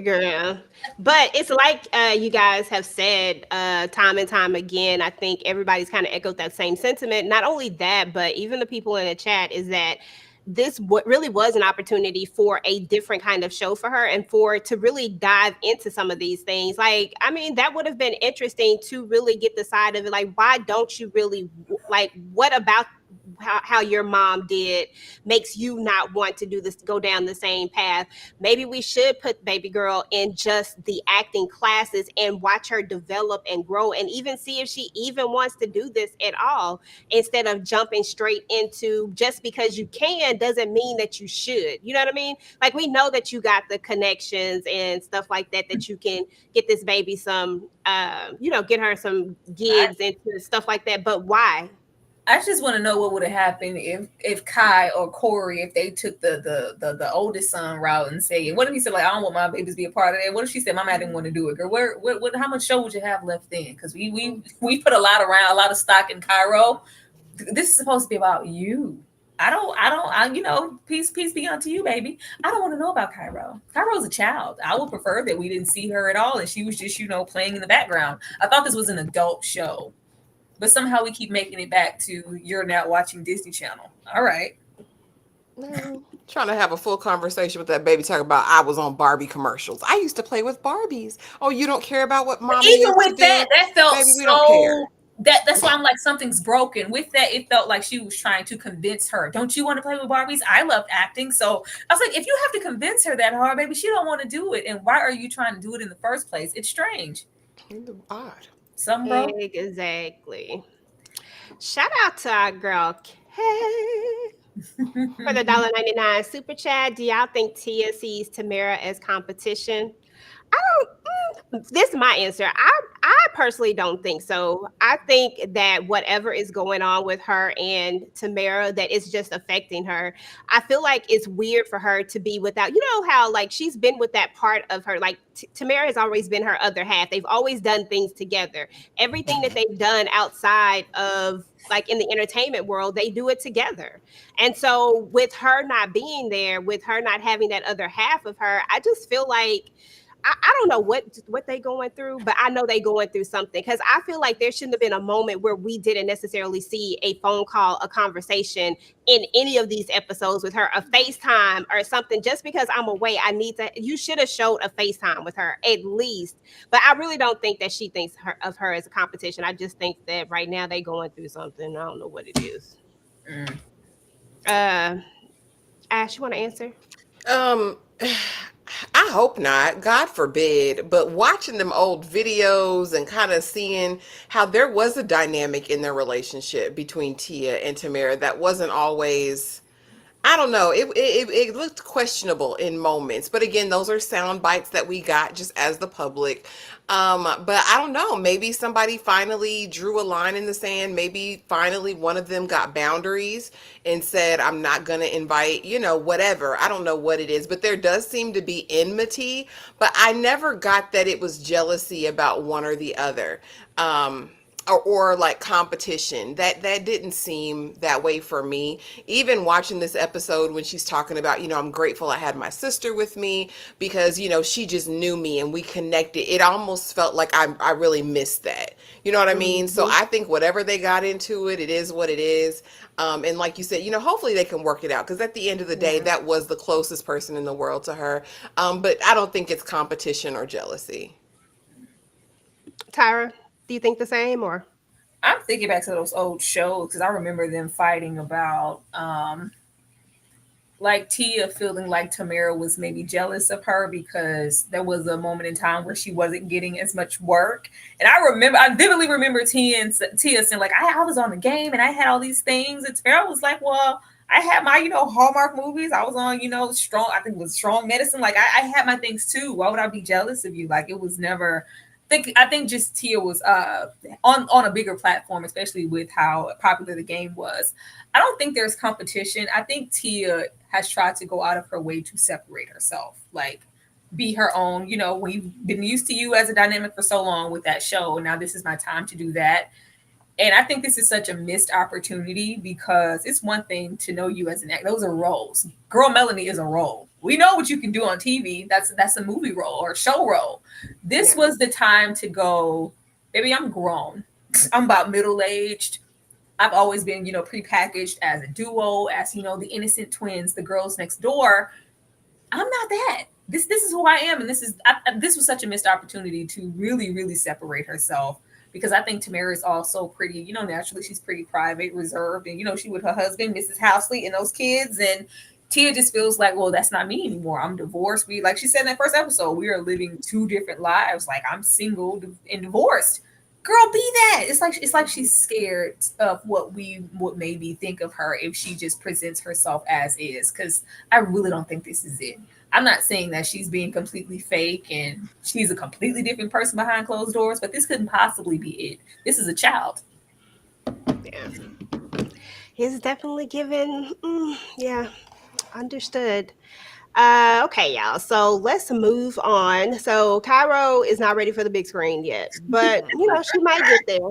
Girl, but it's like you guys have said time and time again. I think everybody's kind of echoed that same sentiment. Not only that, but even the people in the chat, is that this really was an opportunity for a different kind of show for her, and to really dive into some of these things. Like, I mean, that would have been interesting to really get the side of it. Like, why don't you really, like, what about how your mom did makes you not want to do this, go down the same path. Maybe we should put baby girl in just the acting classes and watch her develop and grow, and even see if she even wants to do this at all, instead of jumping straight into, just because you can doesn't mean that you should. You know what I mean? Like, we know that you got the connections and stuff like that, that you can get this baby some get her some gigs and stuff like that. But why? I just want to know what would have happened if Kai or Corey, if they took the oldest son route and say, what if he said, like, I don't want my babies to be a part of that? What if she said, Mama, I didn't want to do it? Girl, what how much show would you have left then? Because we put a lot of stock in Cairo. This is supposed to be about you. Peace be unto you, baby. I don't want to know about Cairo. Cairo's a child. I would prefer that we didn't see her at all and she was just, playing in the background. I thought this was an adult show. But somehow we keep making it back to you're now watching Disney Channel. All right. Trying to have a full conversation with that baby, talking about I was on Barbie commercials. I used to play with Barbies. Oh, you don't care about what mommy even with that, that felt baby, so. We don't care. That's why I'm like, something's broken. With that, it felt like she was trying to convince her. Don't you want to play with Barbies? I love acting. So I was like, if you have to convince her that hard, baby, she don't want to do it. And why are you trying to do it in the first place? It's strange. Odd. Exactly. Shout out to our girl Kay for the $1.99 super chat. Do y'all think Tia sees Tamara as competition? I don't. This is my answer. I personally don't think so. I think that whatever is going on with her and Tamara, that it's just affecting her. I feel like it's weird for her to be without. You know how, like, she's been with that part of her. Like, Tamara has always been her other half. They've always done things together. Everything that they've done outside of, like, in the entertainment world, they do it together. And so with her not being there, with her not having that other half of her, I just feel like, I don't know what they going through, but I know they going through something, because I feel like there shouldn't have been a moment where we didn't necessarily see a phone call, a conversation in any of these episodes with her, a FaceTime or something. Just because I'm away, you should have showed a FaceTime with her at least. But I really don't think that she thinks of her as a competition. I just think that right now they going through something. I don't know what it is. Ash, you want to answer? I hope not. God forbid. But watching them old videos and kind of seeing how there was a dynamic in their relationship between Tia and Tamara that wasn't always, I don't know. It looked questionable in moments. But again, those are sound bites that we got just as the public. But I don't know. Maybe somebody finally drew a line in the sand. Maybe finally one of them got boundaries and said, I'm not going to invite, whatever. I don't know what it is. But there does seem to be enmity. But I never got that it was jealousy about one or the other. Or like competition. That didn't seem that way for me. Even watching this episode when she's talking about, I'm grateful I had my sister with me because, she just knew me and we connected. It almost felt like I really missed that. You know what I mean? So I think whatever they got into it is what it is. And like you said, hopefully they can work it out, because at the end of the day, that was the closest person in the world to her. But I don't think it's competition or jealousy. Tyra, do you think the same, or? I'm thinking back to those old shows because I remember them fighting about like Tia feeling like Tamara was maybe jealous of her because there was a moment in time where she wasn't getting as much work. And I vividly remember Tia saying, like, I was on the game and I had all these things. And Tamara was like, well, I had my, Hallmark movies. I was on, I think it was Strong Medicine. Like, I had my things too. Why would I be jealous of you? Like, it was never... I think just Tia was on a bigger platform, especially with how popular the game was. I don't think there's competition. I think Tia has tried to go out of her way to separate herself, like be her own. We've been used to you as a dynamic for so long with that show. Now this is my time to do that. And I think this is such a missed opportunity because it's one thing to know you as an actor. Those are roles. Girl Melanie is a role. We know what you can do on TV. That's a movie role or a show role. This was the time to go, baby, I'm grown. I'm about middle-aged. I've always been, prepackaged as a duo, as, the innocent twins, the girls next door. I'm not that. This is who I am. And this was such a missed opportunity to really, really separate herself because I think Tamara is also pretty, naturally she's pretty private, reserved, and she with her husband, Mrs. Housley, and those kids. And Tia just feels like, well, that's not me anymore. I'm divorced. Like she said in that first episode, we are living two different lives. Like, I'm single and divorced. Girl, be that. It's like she's scared of what we would maybe think of her if she just presents herself as is. Because I really don't think this is it. I'm not saying that she's being completely fake and she's a completely different person behind closed doors, but this couldn't possibly be it. This is a child. Yeah. He's definitely given, understood. Okay, y'all. So let's move on. So Cairo is not ready for the big screen yet, but she might get there.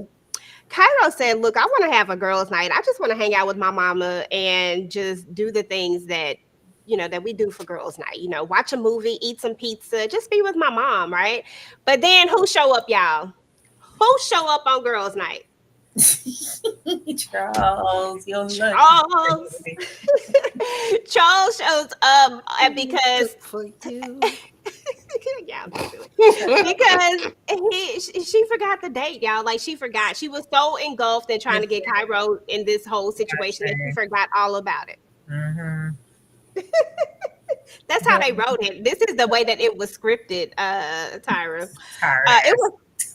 Cairo said, "Look, I want to have a girls' night. I just want to hang out with my mama and just do the things that that we do for girls' night. Watch a movie, eat some pizza, just be with my mom, right?" But then who show up, y'all? Who show up on girls' night? Charles. Charles shows up because because she forgot the date, y'all. Like, she forgot. She was so engulfed in trying to get Cairo in this whole situation that she forgot all about it. Mm-hmm. That's how they wrote it. This is the way that it was scripted, Tyra.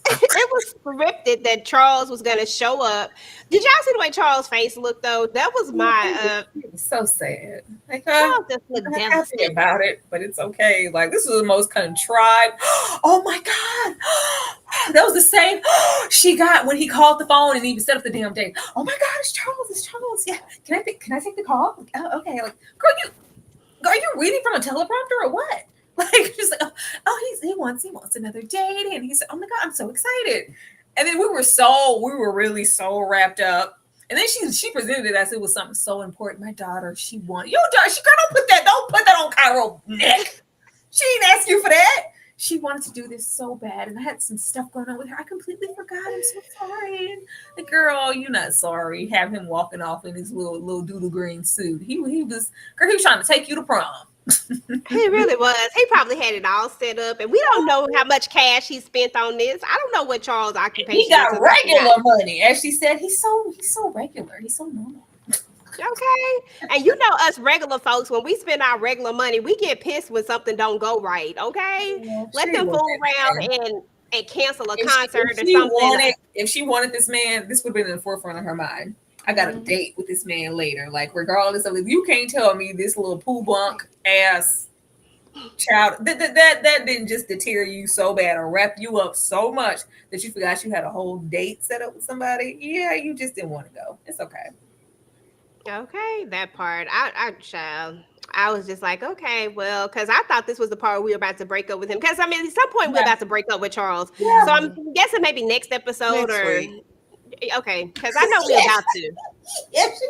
It was scripted that Charles was going to show up. Did y'all see the way Charles' face looked, though? That was my... so sad. Like, Charles just looked I'm happy about it, but it's okay. Like, this was the most contrived... Oh, my God! That was the same she got when he called the phone and even set up the damn date. Oh, my God, it's Charles. Yeah, can I take the call? Oh, okay. Like, girl, are you reading from a teleprompter or what? Like, just like, he wants another date, and he said, "Oh my God, I'm so excited!" And then we were really so wrapped up. And then she presented it as it was something so important. My daughter, she wanted your daughter. Don't put that on Cairo's neck. She didn't ask you for that. She wanted to do this so bad, and I had some stuff going on with her. I completely forgot. I'm so sorry. And the girl, you're not sorry. Have him walking off in his little doodle green suit. He was trying to take you to prom. He really was. He probably had it all set up, and we don't know how much cash he spent on this. I don't know what Charles' occupation. He got regular money, as she said. He's so regular. He's so normal. Okay, and us regular folks, when we spend our regular money, we get pissed when something don't go right. Okay, let them fool around and cancel a concert or something. If she wanted this man, this would have been in the forefront of her mind. I got a date with this man later. Like, regardless of, you can't tell me this little poo bunk ass child that didn't just deter you so bad or wrap you up so much that you forgot you had a whole date set up with somebody. Yeah, you just didn't want to go. It's okay. Okay, that part. I was just like, okay, well, because I thought this was the part where we were about to break up with him. Because, at some point we're about to break up with Charles. Yeah. So I'm guessing maybe next episode week. Okay, because I know we're about to. Yes,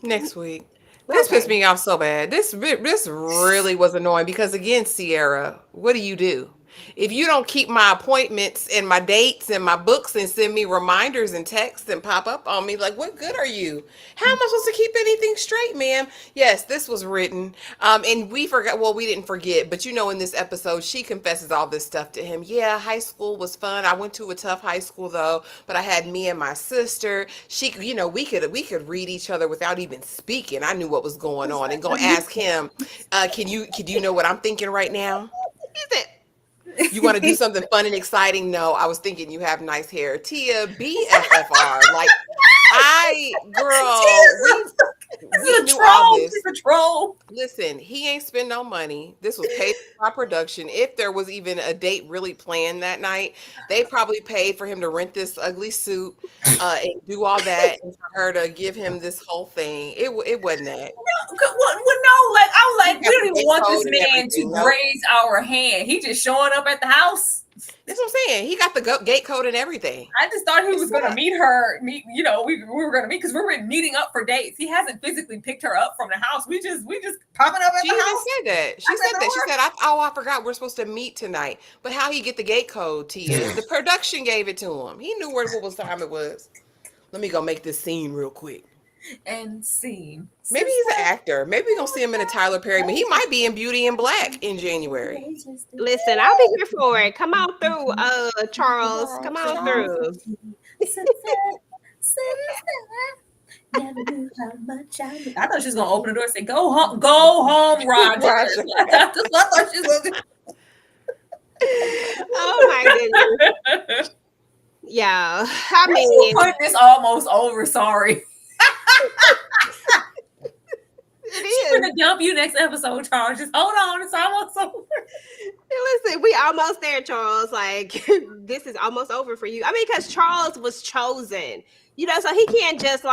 next week. This pissed me off so bad. This really was annoying because, again, Sierra, what do? If you don't keep my appointments and my dates and my books and send me reminders and texts and pop up on me, like, what good are you? How am I supposed to keep anything straight, ma'am? Yes, this was written. And we forgot. Well, we didn't forget. But, in this episode, she confesses all this stuff to him. Yeah, high school was fun. I went to a tough high school, though. But I had me and my sister. She, we could read each other without even speaking. I knew what was going on. And go ask him, can you know what I'm thinking right now? Is it? You want to do something fun and exciting? No, I was thinking you have nice hair. Tia, BFFR. Like, we knew all this. He's a troll. Listen, he ain't spend no money. This was paid by production. If there was even a date really planned that night, they probably paid for him to rent this ugly suit and do all that, and for her to give him this whole thing. It wasn't that. We don't even want this man to graze our hand. He just showing up at the house. That's what I'm saying. He got the gate code and everything. I just thought he was going to meet her. We were going to meet because we were meeting up for dates. He hasn't physically picked her up from the house. We just popping up at the house. She said that. She said, I forgot we're supposed to meet tonight. But how he get the gate code, Tia? The production gave it to him. He knew what time it was. Let me go make this scene real quick. And scene. Maybe he's an actor. Maybe we're gonna see him in a Tyler Perry. He might be in Beauty and Black in January. Listen, I'll be here for it. Come on through, Charles. Come on through. Never knew how much I thought she was gonna open the door and say, "Go home, Roger." I thought she was gonna. Oh my goodness. Yeah, I mean, put this almost over. Sorry. She's gonna dump you next episode, Charles. Just hold on, it's almost over. Listen, we almost there, Charles. Like, this is almost over for you. I mean, because Charles was chosen, so he can't just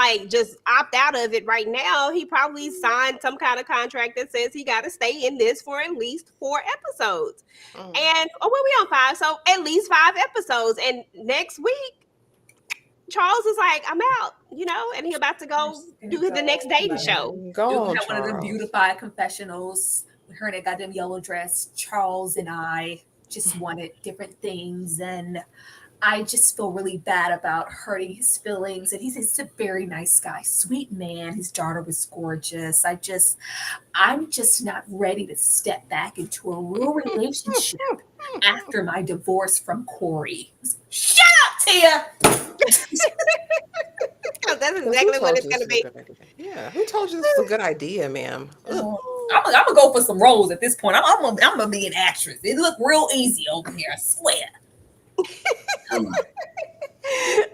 opt out of it right now. He probably signed some kind of contract that says he got to stay in this for at least 4 episodes. And we on 5, so at least 5 episodes. And next week, Charles is like, I'm out, and he about to go do the next dating show. Go on, have one of the beautified confessionals with her in that goddamn yellow dress. Charles and I just wanted different things, and I just feel really bad about hurting his feelings. And he's a very nice guy, sweet man. His daughter was gorgeous. I'm just not ready to step back into a real relationship after my divorce from Corey. Shut up, Tia. That's exactly what it's going to be. Yeah, who told you this was a good idea, ma'am? I'm gonna go for some roles at this point. I'm gonna be an actress. It looked real easy over here, I swear.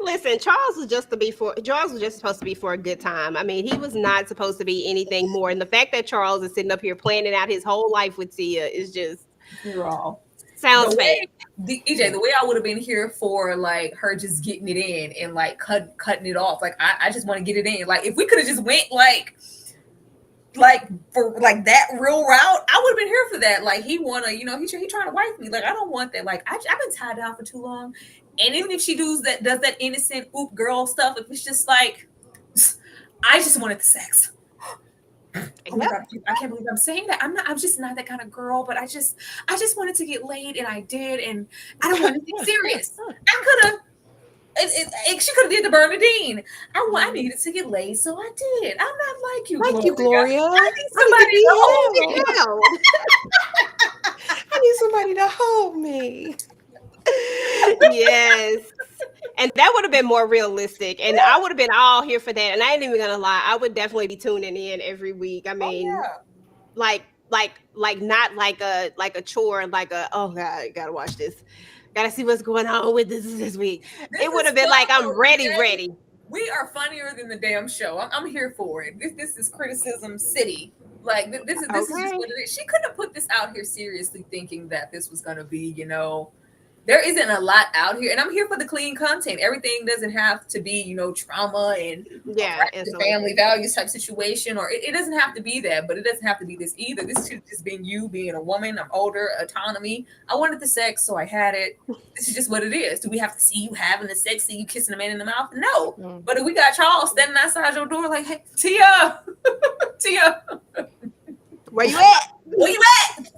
Listen, Charles was just supposed to be for a good time. I mean, he was not supposed to be anything more. And the fact that Charles is sitting up here planning out his whole life with Tia is just sounds fake. EJ, the way I would have been here for like her just getting it in and like cutting it off. Like I just want to get it in. Like if we could have just went like for like that real route, I would have been here for that. Like he wanna, he trying to wife me. Like I don't want that. Like I've been tied down for too long. And even if she does that innocent oop girl stuff, if it's just like I just wanted the sex. Oh my God, I can't believe I'm saying that. I'm just not that kind of girl, but I just wanted to get laid, and I did, and I don't want anything serious. I could have. She could have did the Bernadine. I needed to get laid, so I did. I'm not like you, Gloria. I need somebody to hold me. I need somebody to hold me. Yes. And that would have been more realistic, and I would have been all here for that. And I ain't even gonna lie, I would definitely be tuning in every week. I mean, like not like a chore, like oh God, gotta watch this, gotta see what's going on with this week. It would have been like I'm ready. We are funnier than the damn show. I'm here for it. This is criticism city. Like this is just what it is. She couldn't have put this out here seriously, thinking that this was gonna be, There isn't a lot out here, and I'm here for the clean content. Everything doesn't have to be, trauma and the family values type situation, or it doesn't have to be that, but it doesn't have to be this either. This should just be you being a woman. I'm older, autonomy. I wanted the sex, so I had it. This is just what it is. Do we have to see you having the sex, see you kissing a man in the mouth? No. But if we got Charles standing outside your door like, hey, Tia, where you at? Where you at?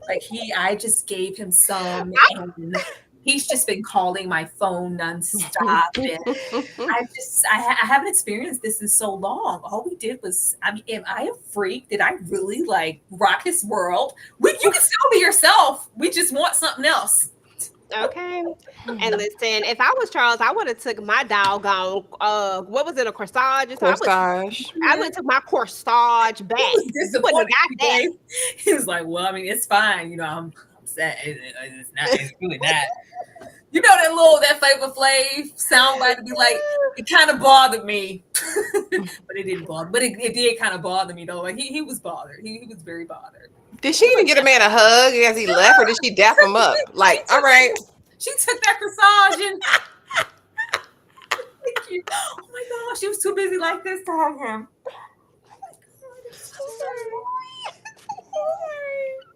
Like I just gave him some, and he's just been calling my phone nonstop. And I haven't experienced this in so long. All we did was, am I a freak? Did I really rock his world? You can still be yourself. We just want something else. Okay. And listen, if I was Charles, I would have took my doggone what was it, a corsage? Corsage. I would have took my corsage back. He wouldn't have got that. He was like, well, I mean, it's fine. I'm sad. It's really not. That Flavor Flav soundbite to be like, it kind of bothered me. But it didn't bother. But it did kind of bother me though. Like he was bothered. He was very bothered. Did she even get a man a hug as he left, or did she dap him up? Like, all right. She took that corsage and thank you. Oh my gosh, she was too busy like this to hug him.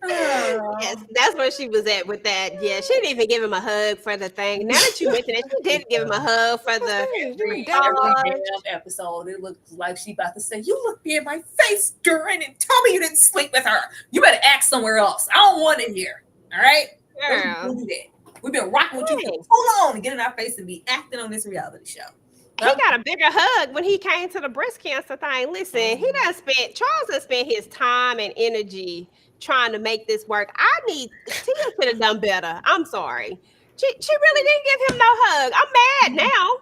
Yes, that's where she was at with that. Yeah, she didn't even give him a hug for the thing. Now that you mention it, she didn't give him a hug for the damn episode. It looked like she about to say, "You looked me in my face during and told me you didn't sleep with her. You better act somewhere else. I don't want it here. All right, girl. We've been rocking with you for so long to get in our face and be acting on this reality show." he got a bigger hug when he came to the breast cancer thing. Listen, Charles has spent his time and energy trying to make this work. Tia should have done better. I'm sorry. She really didn't give him no hug. I'm mad now.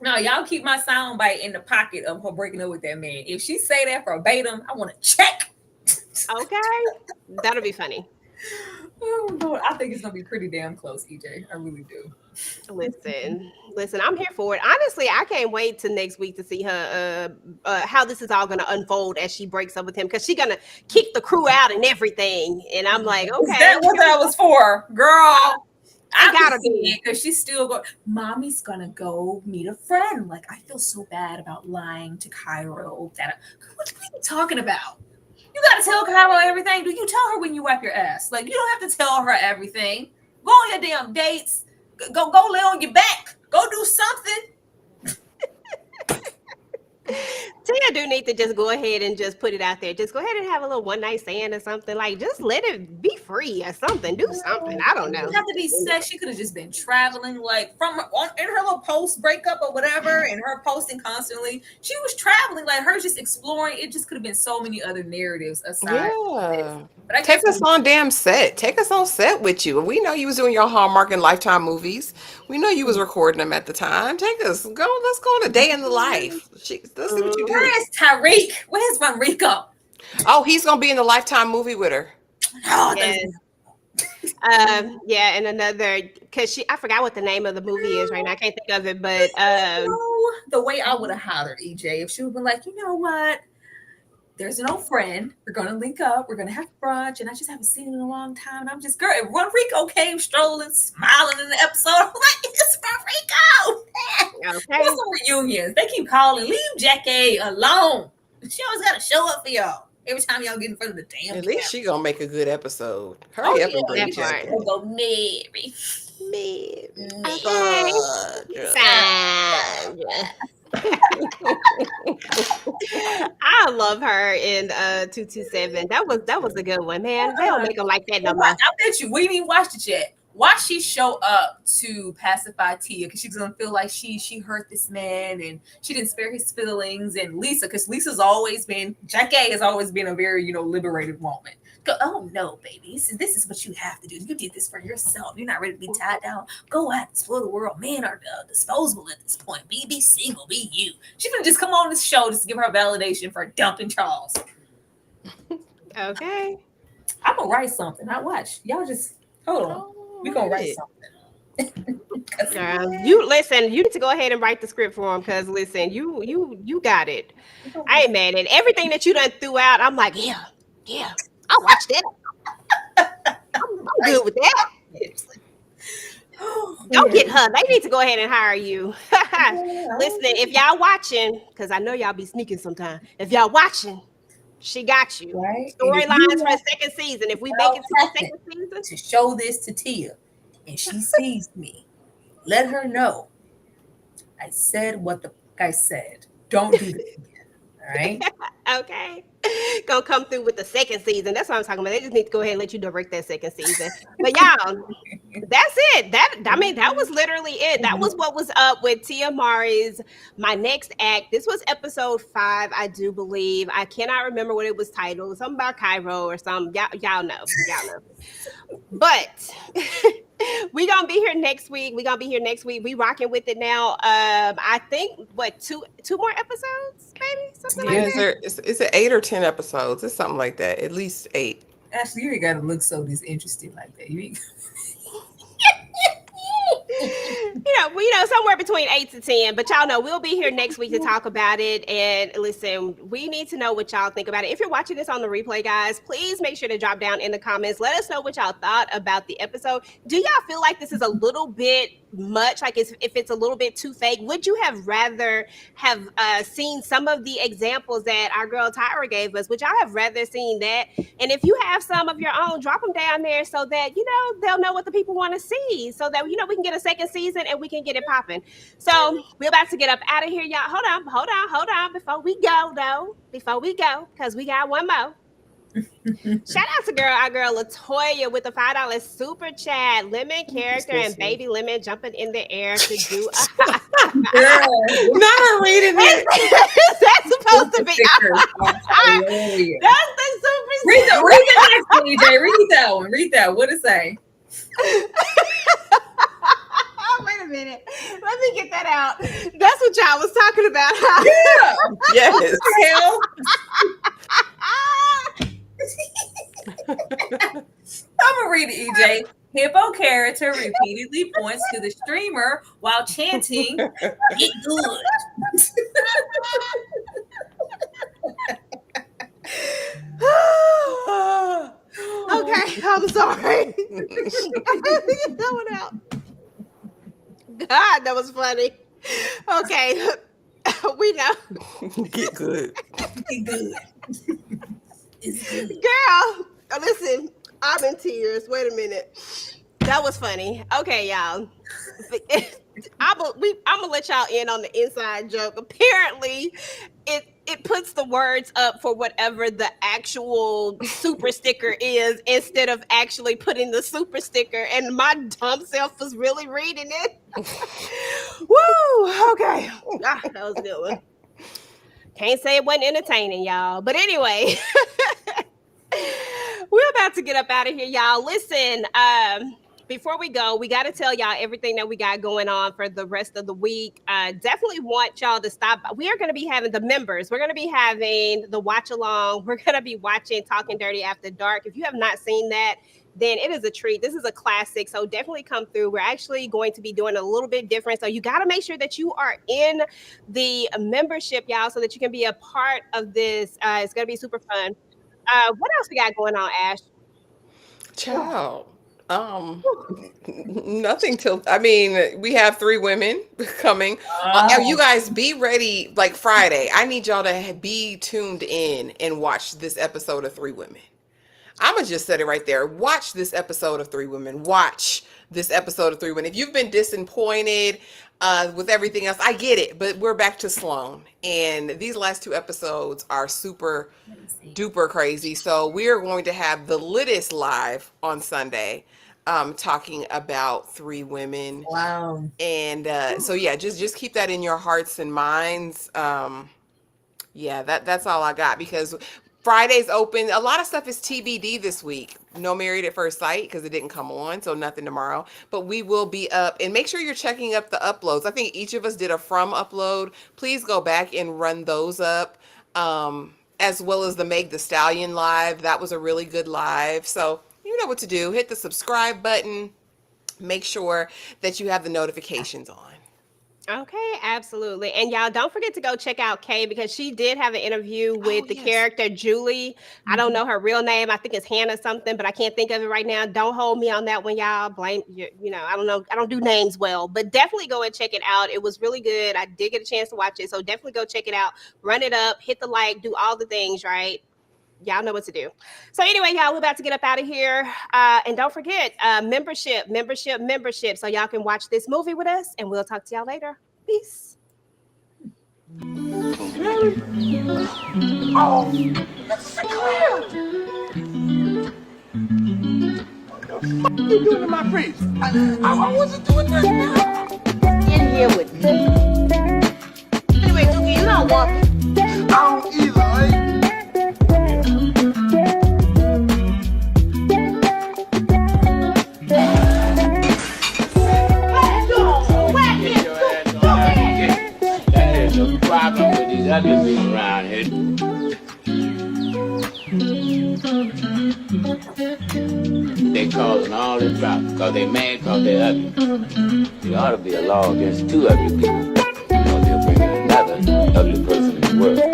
No, y'all keep my soundbite in the pocket of her breaking up with that man. If she say that verbatim, I want to check. Okay, that'll be funny. Oh, Lord, I think it's gonna be pretty damn close, EJ. I really do. Listen, I'm here for it. Honestly, I can't wait till next week to see her how this is all gonna unfold as she breaks up with him, because she's gonna kick the crew out and everything. And I'm like, okay, is that what that was for, girl? I gotta be, because she's still going. Mommy's gonna go meet a friend. Like, I feel so bad about lying to Cairo. What are you talking about? You gotta tell Cairo everything. Do you tell her when you wipe your ass? Like, you don't have to tell her everything. Go on your damn dates. Go lay on your back. Go do something. Tia do need to just go ahead and just put it out there. Just go ahead and have a little one night stand or something. Like, just let it be free or something. Do something. I don't know. It doesn't have to be sex. She could have just been traveling, like in her little post breakup or whatever, and her posting constantly. She was traveling, like her just exploring. It just could have been so many other narratives aside. Yeah. But take us on damn set. Take us on set with you. We know you was doing your Hallmark and Lifetime movies. We know you was recording them at the time. Take us. Let's go on a day in the life. Let's see what you do. Where is Tyreek? Where's Manrico? Oh, he's gonna be in the Lifetime movie with her. Oh, yes. And another, because I forgot what the name of the movie is right now. I can't think of it, but the way I would have hollered, EJ, if she would have been like, you know what? There's an old friend. We're gonna link up. We're gonna have brunch, and I just haven't seen him in a long time. And I'm just, girl. And Manrico came strolling, smiling in the episode. I'm like, it's Manrico. Okay. Some reunions. They keep calling. Leave Jackie alone. She always got to show up for y'all. Every time y'all get in front of the damn. At least she gonna make a good episode. Hurry up and bring Jackie. We'll go Mary. I love her in 227. That was a good one, man. They don't make them like that no more. I bet you we didn't watch it yet. Watch she show up to pacify Tia, because she's gonna feel like she hurt this man and she didn't spare his feelings. And Lisa, because Lisa's always been, Jackie has always been a very liberated woman. Go, oh no, baby, this is what you have to do. You did this for yourself. You're not ready to be tied down. Go out, explore the world. Men are disposable at this point. Be single. Be you. She's gonna just come on this show just to give her validation for dumping Charles. Okay, I'm gonna write something. I watch. Y'all just hold on. We're gonna write something. You listen, you need to go ahead and write the script for him, because listen, you got it. I ain't mad at everything that you done threw out. I'm like, yeah, I'll watch that. I'm good with that. Don't get her. They need to go ahead and hire you. Listen, if y'all watching, because I know y'all be sneaking sometime. If y'all watching, she got you. Right? Storylines for a second season. If we make it to the second season, to show this to Tia, and she sees me, let her know I said what the fuck I said. Don't do this again. All right. Okay. Gonna come through with the second season. That's what I'm talking about. They just need to go ahead and let you direct that second season. But y'all, that's it. That was literally it. That was what was up with Tia Mowry's My Next Act. This was episode 5, I do believe. I cannot remember what it was titled. Something about Cairo or something. Y'all know. But we gonna be here next week. We rocking with it now. I think two more episodes, maybe something like that. Is it 8 or 10 episodes? It's something like that. At least 8. Ashley, you ain't gotta look so disinterested like that. Somewhere between 8 to 10. But y'all know we'll be here next week to talk about it. And listen, we need to know what y'all think about it. If you're watching this on the replay, guys, please make sure to drop down in the comments. Let us know what y'all thought about the episode. Do y'all feel like this is a little bit much? Like, if it's a little bit too fake? Would you have rather have seen some of the examples that our girl Tyra gave us? Would y'all have rather seen that? And if you have some of your own, drop them down there so that they'll know what the people want to see, so that we can get a second season and we can get it popping. So we're about to get up out of here, y'all. Hold on. Before we go, because we got one more. Shout out to our girl Latoya with the $5 super chat. Lemon character and baby lemon jumping in the air to do a Girl, Not her reading it. That's supposed to be that's the super read the next one, EJ. Read that one. Read that. What it say? Wait a minute. Let me get that out. That's what y'all was talking about. Yeah. Yes. Hell. I'm gonna read it, EJ. Hippo character repeatedly points to the streamer while chanting, "Get good." Okay, I'm sorry. Get that one out. God, that was funny. Okay, we know. Get good. Get good. It's good. Girl, listen, I'm in tears. Wait a minute. That was funny. Okay, y'all. I'm gonna let y'all in on the inside joke. Apparently, it puts the words up for whatever the actual super sticker is instead of actually putting the super sticker. And my dumb self was really reading it. Woo! Okay. That was a good one. Can't say it wasn't entertaining, y'all. But anyway, we're about to get up out of here, y'all. Listen, before we go, we got to tell y'all everything that we got going on for the rest of the week. Definitely want y'all to stop. We are going to be having the members. We're going to be having the watch along. We're going to be watching Talking Dirty After Dark. If you have not seen that, then it is a treat. This is a classic. So definitely come through. We're actually going to be doing a little bit different. So you got to make sure that you are in the membership, y'all, so that you can be a part of this. It's going to be super fun. What else we got going on, Ash? Child. Nothing till, I mean, we have 3 women coming. You guys be ready, like Friday. I need y'all to be tuned in and watch this episode of 3 Women. I'm going to just set it right there. Watch this episode of 3 Women. Watch this episode of 3 Women. If you've been disappointed with everything else, I get it, but we're back to Sloan. And these last 2 episodes are super duper crazy. So we are going to have the Littest live on Sunday, talking about 3 Women. Wow. And so yeah, just keep that in your hearts and minds. Yeah, that's all I got, because Friday's open. A lot of stuff is TBD this week. No Married at First Sight because it didn't come on, so nothing tomorrow. But we will be up, and make sure you're checking up the uploads. I think each of us did a From upload. Please go back and run those up, as well as the Meg Thee Stallion live. That was a really good live. So you know what to do. Hit the subscribe button. Make sure that you have the notifications on. Okay, absolutely. And y'all don't forget to go check out Kay, because she did have an interview with the character Julie. I don't know her real name. I think it's Hannah something, but I can't think of it right now. Don't hold me on that one, y'all. Blame you know, I don't know. I don't do names well, but definitely go and check it out. It was really good. I did get a chance to watch it, so definitely go check it out. Run it up, hit the like, do all the things, right? Y'all know what to do. So anyway, y'all, we're about to get up out of here. And don't forget, membership. So y'all can watch this movie with us, and we'll talk to y'all later. Peace. Oh, that's clear. What the fuck you doing in my face? I wasn't doing that. In here with me. Anyway, Dookie, you don't want me. I don't either, right? Problem with these other people around here. They causing all this problem because they mad because they ugly. There ought to be a law against 2 ugly people, or they'll bring in another ugly person in the world.